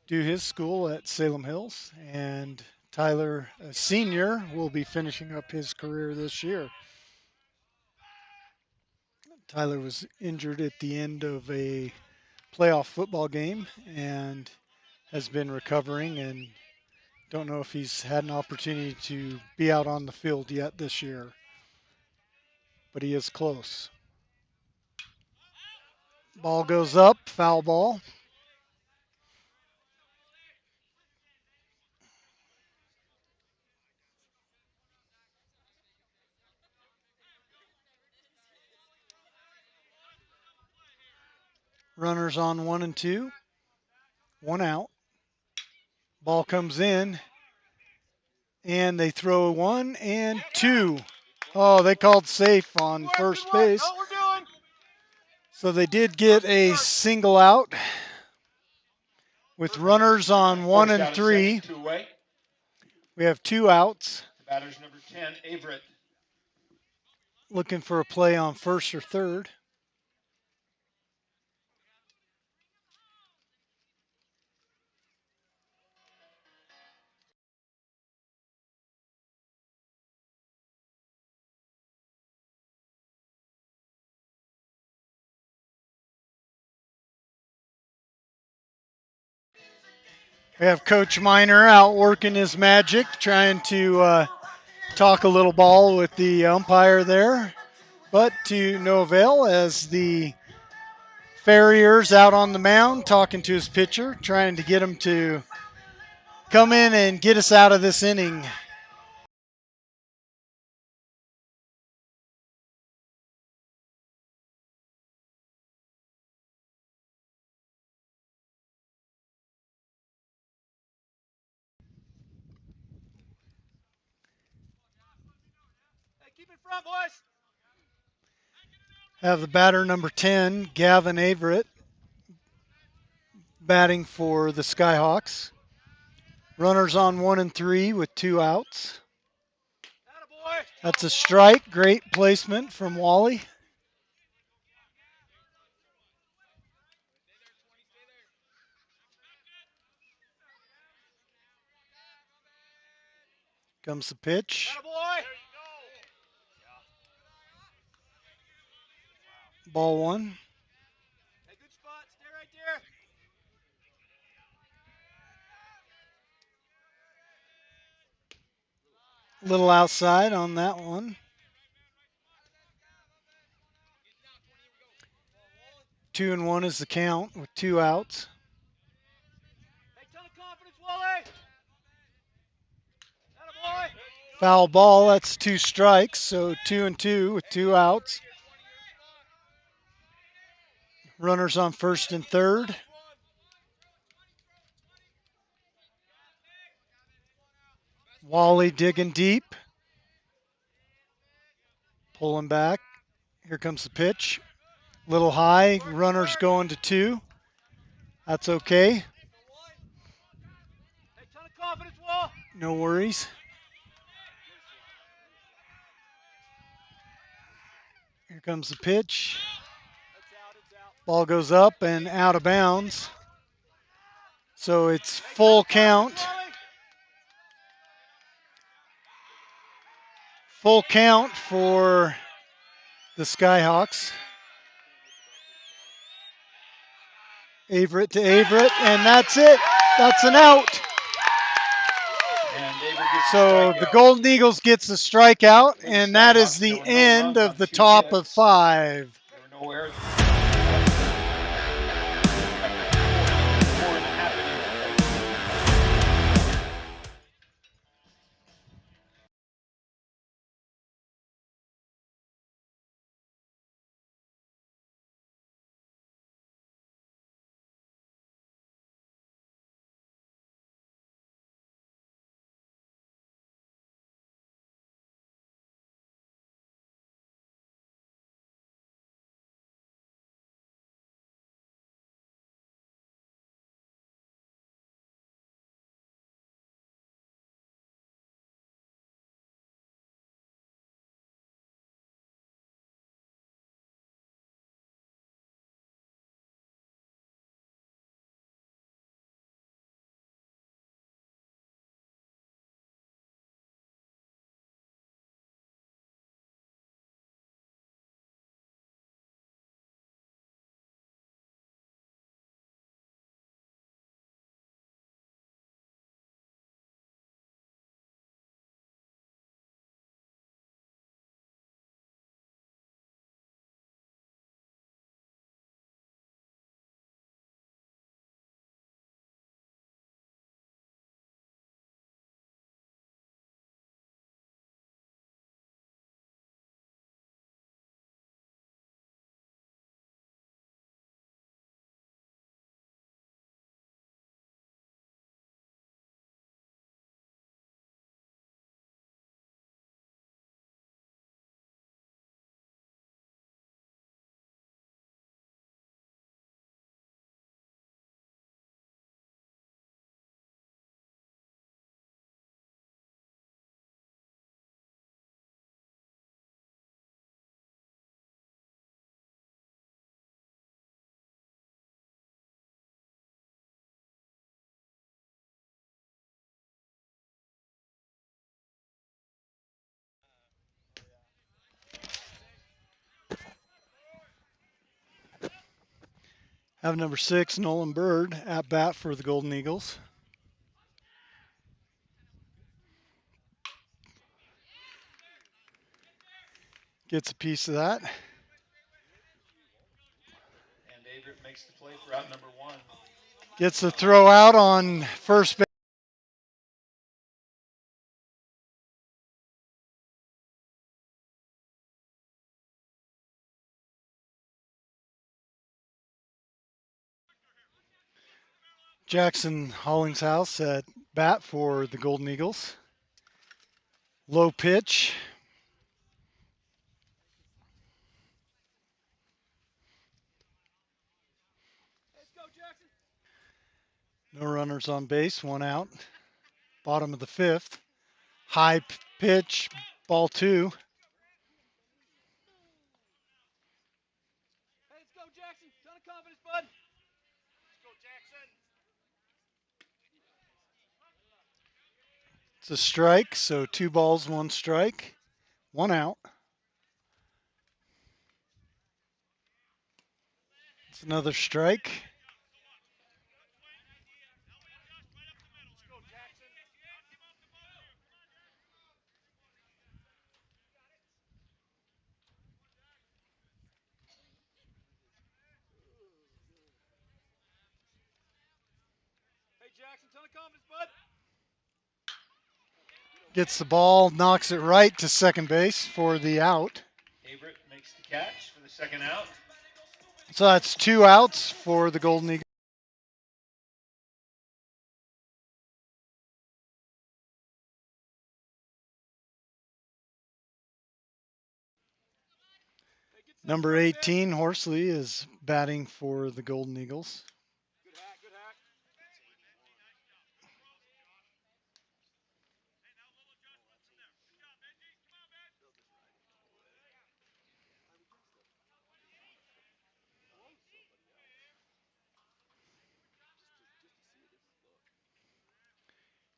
do his school at Salem Hills, and Tyler, a senior, will be finishing up his career this year. Tyler was injured at the end of a playoff football game and has been recovering, and don't know if he's had an opportunity to be out on the field yet this year, but he is close. Ball goes up, foul ball. Runners on one and two, one out. Ball comes in, And they throw 1 and 2. Oh, they called safe on first base. So they did get a single out with runners on 1 First and out at 3. second, 2 away. We have 2 outs. The batter's number 10, Averett. Looking for a play on first or third. We have Coach Miner out working his magic, trying to talk a little ball with the umpire there, but to no avail as the Farrier's out on the mound talking to his pitcher, trying to get him to come in and get us out of this inning. Hey, keep in front, boys. Have the batter number 10, Gavin Averett, batting for the Skyhawks. Runners on 1 and 3 with 2 outs. Attaboy. That's a strike. Great placement from Wally. Comes the pitch. Attaboy. Ball 1. Hey, good spot. Stay right there. Little outside on that one. 2-1 is the count with 2 outs. Hey, ton of confidence, Wally. Attaboy. Foul ball, that's 2 strikes, so 2-2 with 2 outs. Runners on first and third. Wally digging deep. Pulling back. Here comes the pitch. Little high. Runners going to 2. That's okay. Hey, ton of confidence, Wall. No worries. Here comes the pitch. It's out. It's out. Ball goes up and out of bounds. So it's full count. Wally. Full count for the Skyhawks. Averett to Averett, and that's it. That's an out. And Averett gets So the strikeout. Golden Eagles gets the strikeout, and that is the There were no end runs of on the 2 top of hits. 5. There were no errors. Have number 6, Nolan Bird, at bat for the Golden Eagles. Gets a piece of that. And Averett makes the play for out number 1. Gets the throw out on first base. Jackson Hollingshouse at bat for the Golden Eagles. Low pitch. No runners on base, 1 out. Bottom of the 5th. High pitch, ball 2. Hey, let's go, Jackson. Ton of confidence, bud. Let's go, Jackson. It's a strike, so 2 balls, 1 strike. 1 out. It's another strike. Hey, Jackson. Ton of confidence, bud. Gets the ball, knocks it right to second base for the out. Averett makes the catch for the second out. So that's 2 outs for the Golden Eagles. Number 18, Horsley, is batting for the Golden Eagles. Good hack, good hack.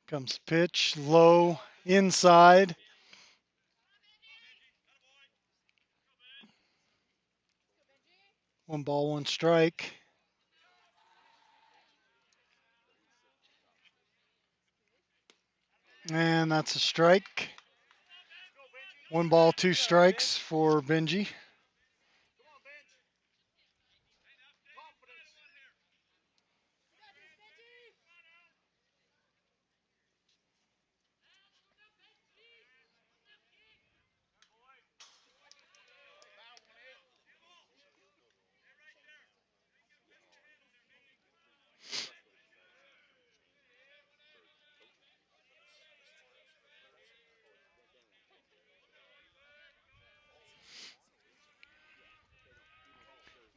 Comes pitch, low, inside. One ball, 1 strike. And that's a strike. 1 ball, 2 strikes for Benji.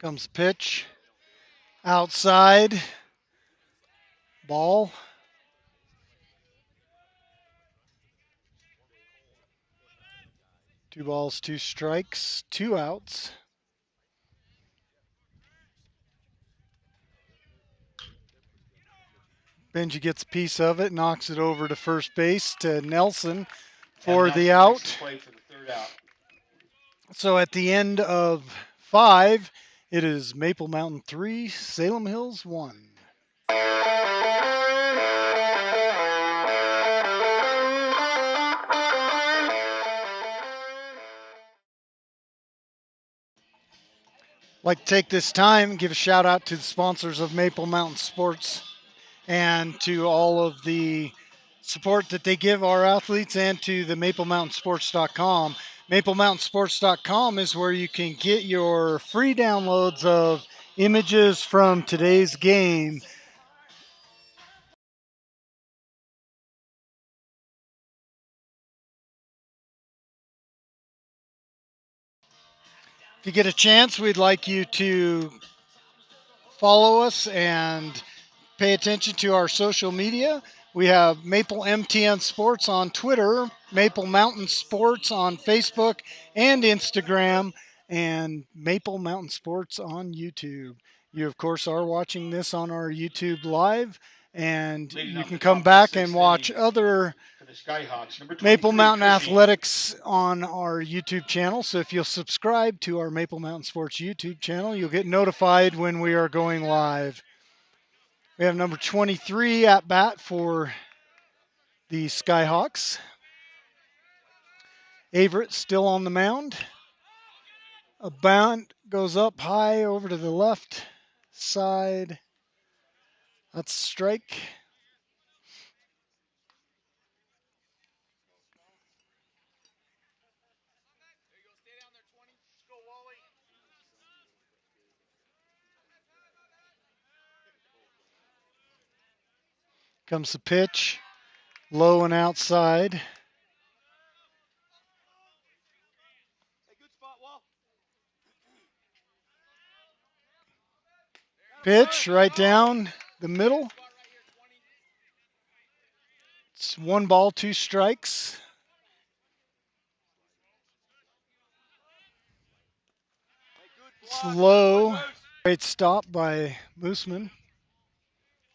Comes pitch, outside, ball. Two balls, 2 strikes, 2 outs. Benji gets a piece of it, knocks it over to first base to Nelson for And the Nelson makes out. the play for the third out. So at the end of 5, it is Maple Mountain 3, Salem Hills 1. Like to take this time and give a shout out to the sponsors of Maple Mountain Sports and to all of the support that they give our athletes and to the MapleMountainSports.com. MapleMountainSports.com is where you can get your free downloads of images from today's game. If you get a chance, we'd like you to follow us and pay attention to our social media. We have Maple MTN Sports on Twitter, Maple Mountain Sports on Facebook and Instagram, and Maple Mountain Sports on YouTube. You, of course, are watching this on our YouTube Live, And Leading you off can the come top of the back and sixth watch inning other for the Skyhawks. Number Maple 23, Mountain Cushing. Athletics on our YouTube channel. So if you'll subscribe to our Maple Mountain Sports YouTube channel, you'll get notified when we are going live. We have number 23 at bat for the Skyhawks. Averett still on the mound. A bound goes up high over to the left side. That's a strike. Comes the pitch, low and outside. Hey, good spot, Wall. Pitch right down the middle. It's 1 ball, 2 strikes. Hey, good It's block. low. Great stop by Mooseman,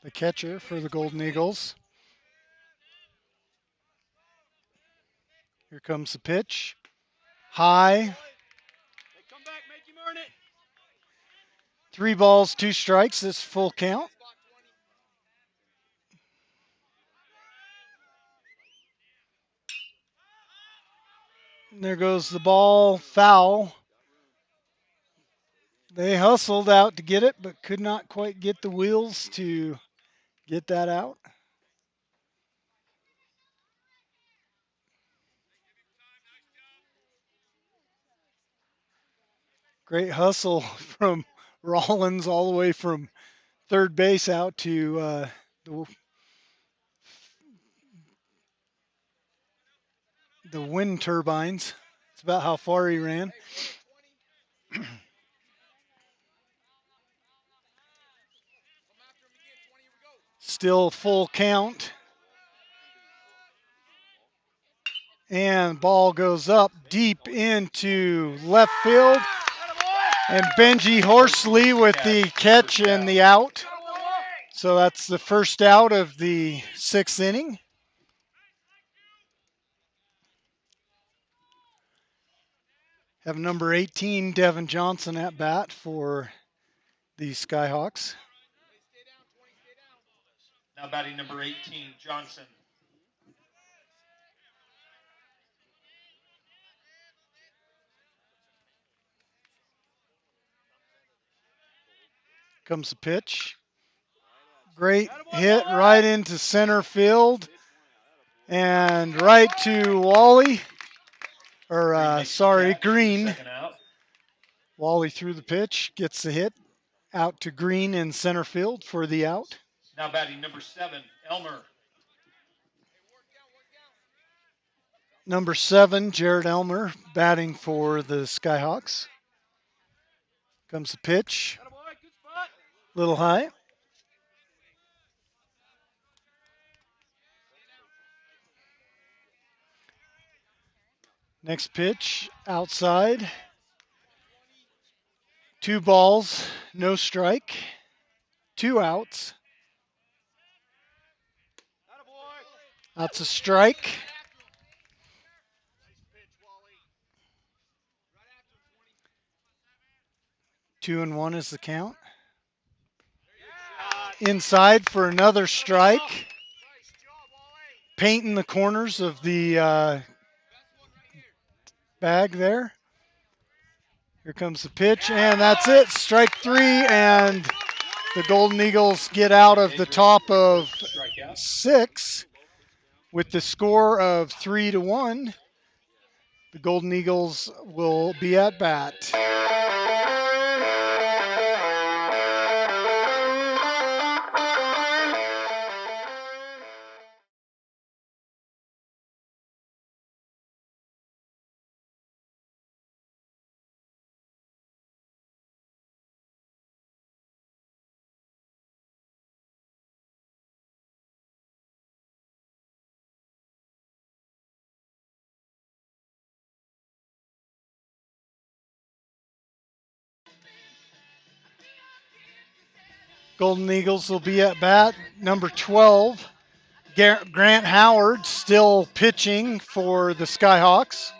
the catcher for the Golden Eagles. Here comes the pitch. High. Hey, come back, make him earn it. 3 balls, 2 strikes. This full count. And there goes the ball, foul. They hustled out to get it, but could not quite get the wheels to get that out. Great hustle from Rollins all the way from third base out to the wind turbines. It's about how far he ran. Still full count. And ball goes up deep into left field. And Benji Horsley with the catch and the out. So that's the first out of the 6th inning. Have number 18, Devin Johnson, at bat for the Skyhawks. Now batting number 18, Johnson. Comes the pitch. Great hit right into center field and right to Wally. Green. Wally threw the pitch, gets the hit out to Green in center field for the out. Now batting number 7, Elmer. Number 7, Jared Elmer, batting for the Skyhawks. Comes the pitch. Little high. Next pitch, outside. 2 balls, no strike. 2 outs. That's a strike. 2-1 is the count. Inside for another strike. Painting the corners of the bag there. Here comes the pitch, and that's it. Strike 3, and the Golden Eagles get out of the top of 6 with the score of 3-1. The Golden Eagles will be at bat. Golden Eagles will be at bat. Number 12, Grant Howard, still pitching for the Skyhawks.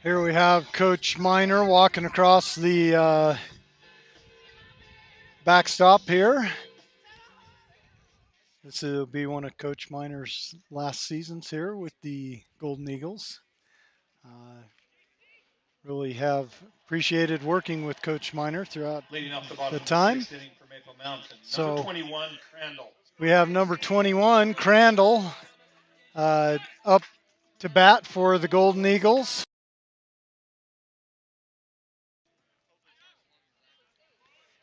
Here we have Coach Miner walking across the backstop here. This will be one of Coach Miner's last seasons here with the Golden Eagles. Really have appreciated working with Coach Miner throughout Leading off the bottom the of the time. sixth inning for Maple Mountain. So Number 21, Crandall. we have number 21, Crandall, up to bat for the Golden Eagles.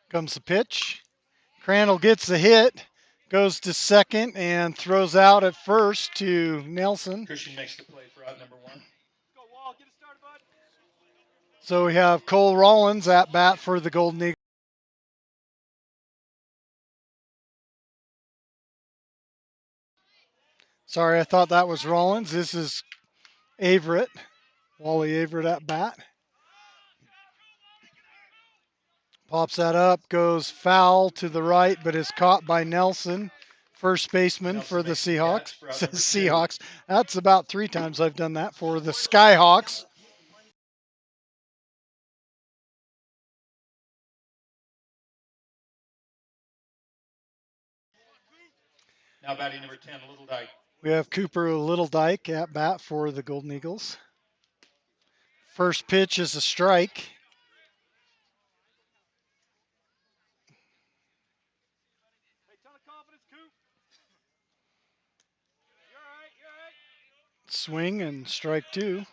Comes the pitch. Crandall gets the hit, goes to second, and throws out at first to Nelson. Cushing makes the play for out number 1. Go, Wall. Get it started, bud. So we have Cole Rollins at bat for the Golden Eagles. Sorry, I thought that was Rollins. This is Averett, Wally Averett at bat. Pops that up, goes foul to the right, but is caught by Nelson, first baseman Nelson for the makes the Seahawks. catch for out Says number 2. Seahawks. That's about 3 times I've done that for the Skyhawks. Now batting number 10, Little Dyke. We have Cooper Littledyke at bat for the Golden Eagles. First pitch is a strike. Hey, ton of confidence, Coop. You're all right. You're all right. Swing and strike 2.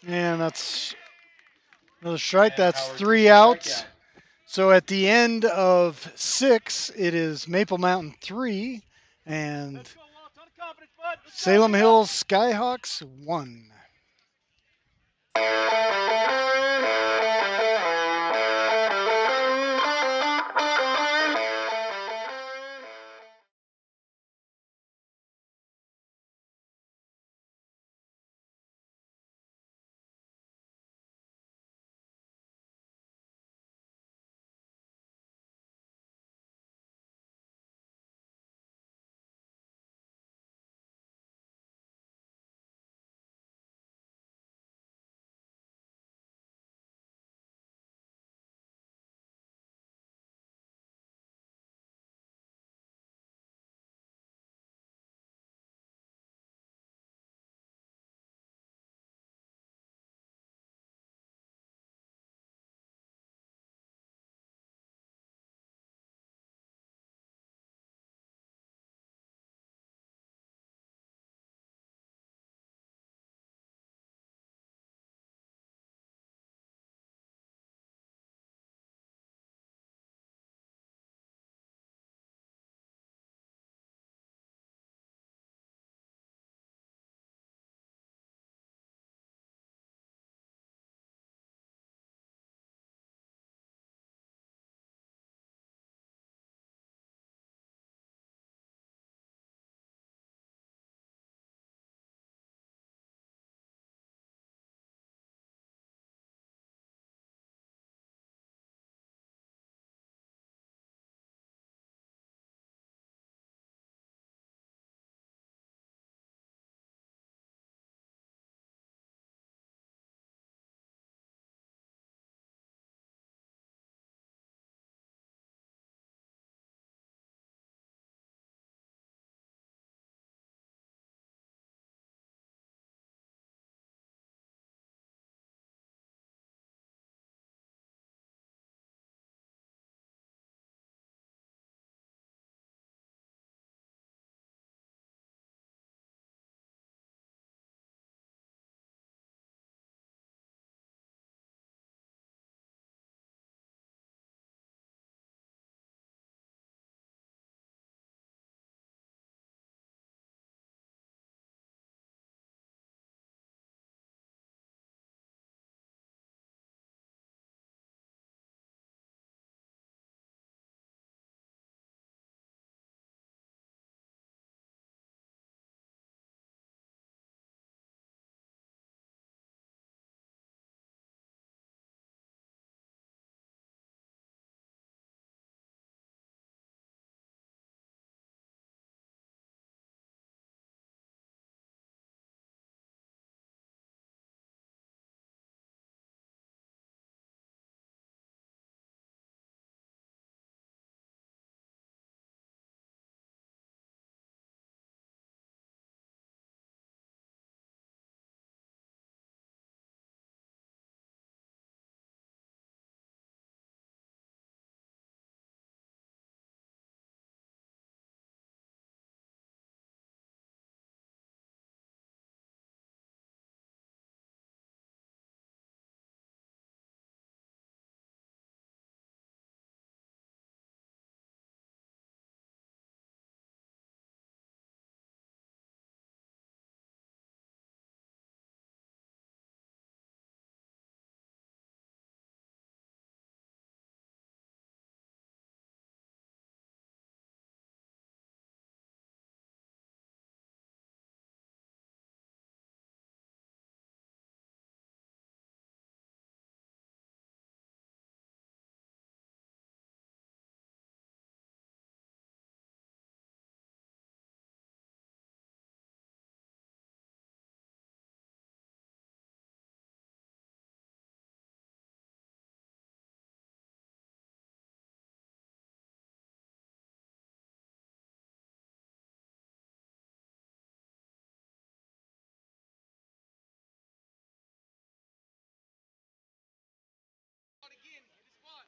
And that's another strike. And That's Howard 3 takes a outs. strikeout. So at the end of 6, it is Maple Mountain 3 and Let's go, Wall. Ton of confidence, bud. Let's go. Salem Let's go. Hills Skyhawks 1.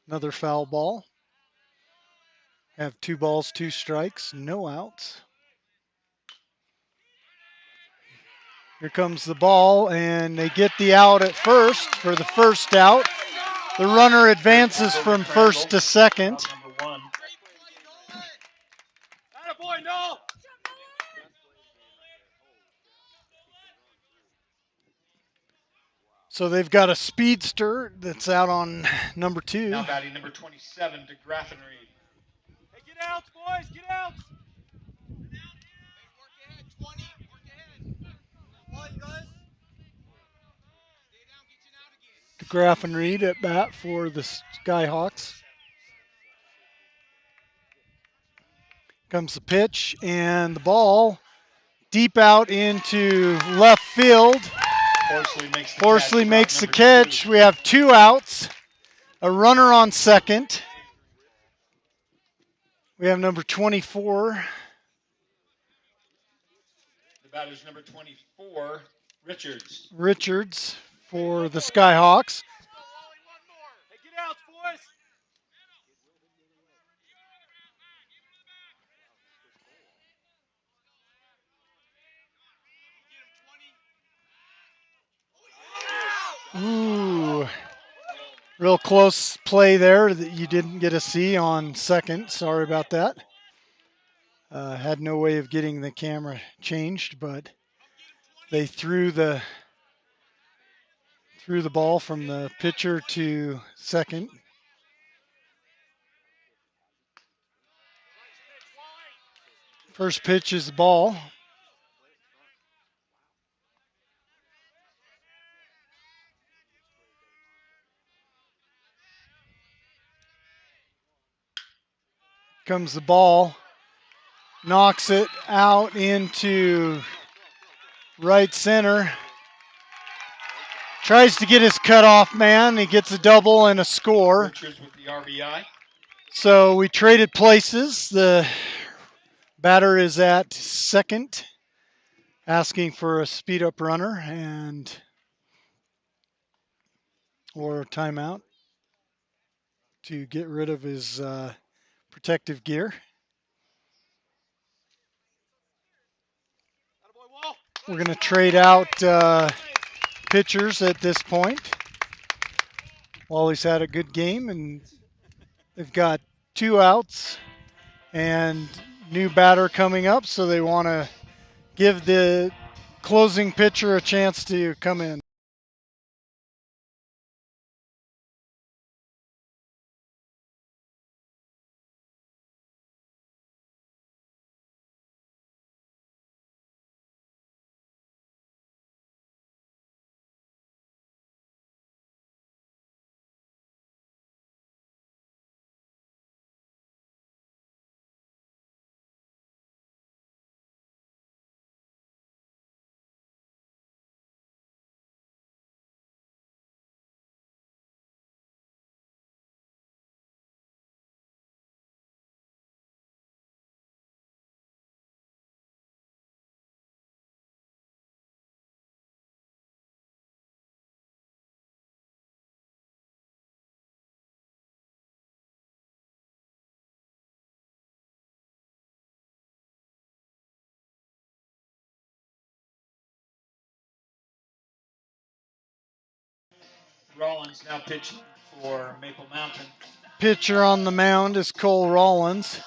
Another foul ball. Have 2 balls, 2 strikes, no outs. Here comes the ball, and they get the out at first for the first out. The runner advances from first to second. Number 1. Attaboy, no! So they've got a speedster that's out on number 2. Now batting number 27 to Grafenried. Hey, get out, boys, get out! Grafenried at bat for the Skyhawks. Comes the pitch, and the ball deep out into left field. Horsley makes the catch. We have 2 outs. A runner on second. We have number 24. The batter's number 24, Richards. Richards for the Skyhawks. Hey, get out, boys! Ooh, real close play there that you didn't get to see on second. Sorry about that. Had no way of getting the camera changed, but they threw the ball from the pitcher to second. First pitch is the ball. Comes the ball. Knocks it out into right center. Tries to get his cutoff man. He gets a double and a score. Richards with the RBI. So we traded places. The batter is at second, asking for a speed up runner and or a timeout to get rid of his protective gear. We're going to trade out pitchers at this point. Wally's had a good game, and they've got 2 outs and new batter coming up, so they want to give the closing pitcher a chance to come in. Rollins now pitching for Maple Mountain. Pitcher on the mound is Cole Rollins.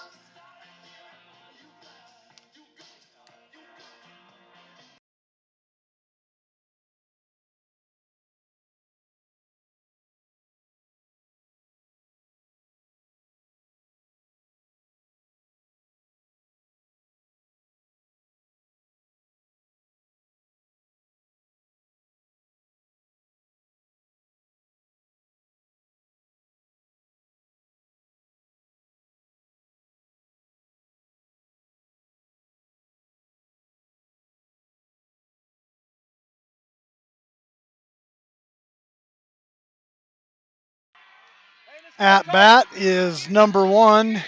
At bat is number 1,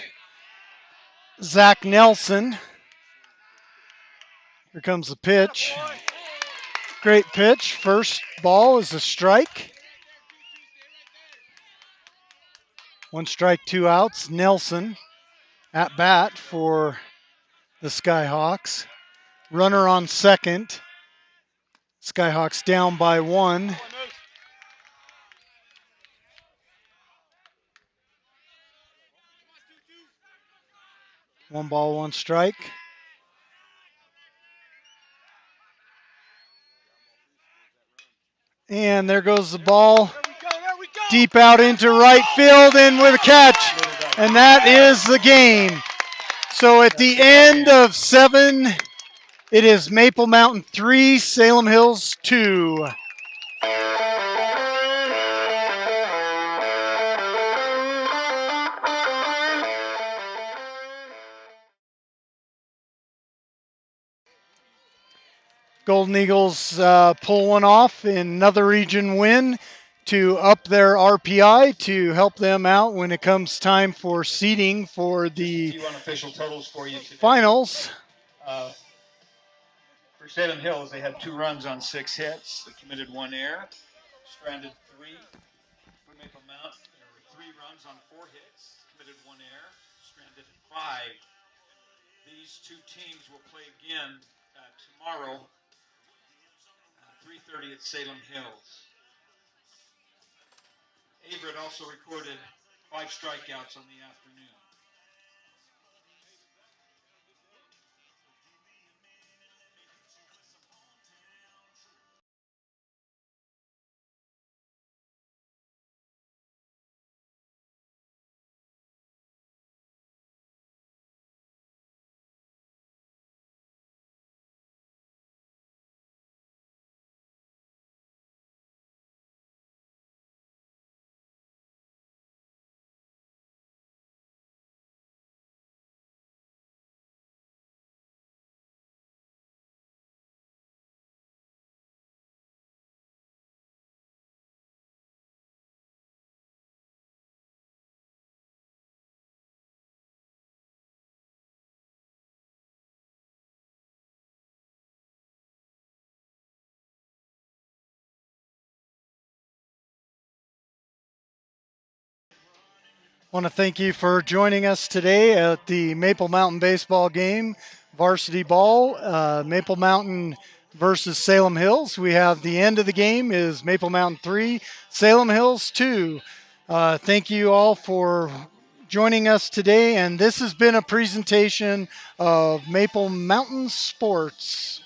Zach Nelson. Here comes the pitch. Great pitch. First ball is a strike. 1 strike, 2 outs. Nelson at bat for the Skyhawks. Runner on second. Skyhawks down by 1. 1 ball, 1 strike. And there goes the ball deep out into right field and with a catch. And that is the game. So at the end of 7, it is Maple Mountain 3, Salem Hills 2. Golden Eagles pull one off in another region win to up their RPI to help them out when it comes time for seeding for A the few unofficial totals for you today. finals. For Salem Hills, they had 2 runs on 6 hits. They committed 1 error, stranded 3. For Maple Mountain, there were 3 runs on 4 hits, committed 1 error, stranded 5. These 2 teams will play again tomorrow, 3:30 at Salem Hills. Averett also recorded 5 strikeouts on the afternoon. I want to thank you for joining us today at the Maple Mountain baseball game, varsity ball, Maple Mountain versus Salem Hills. We have the end of the game is Maple Mountain 3, Salem Hills 2. Thank you all for joining us today, and this has been a presentation of Maple Mountain Sports.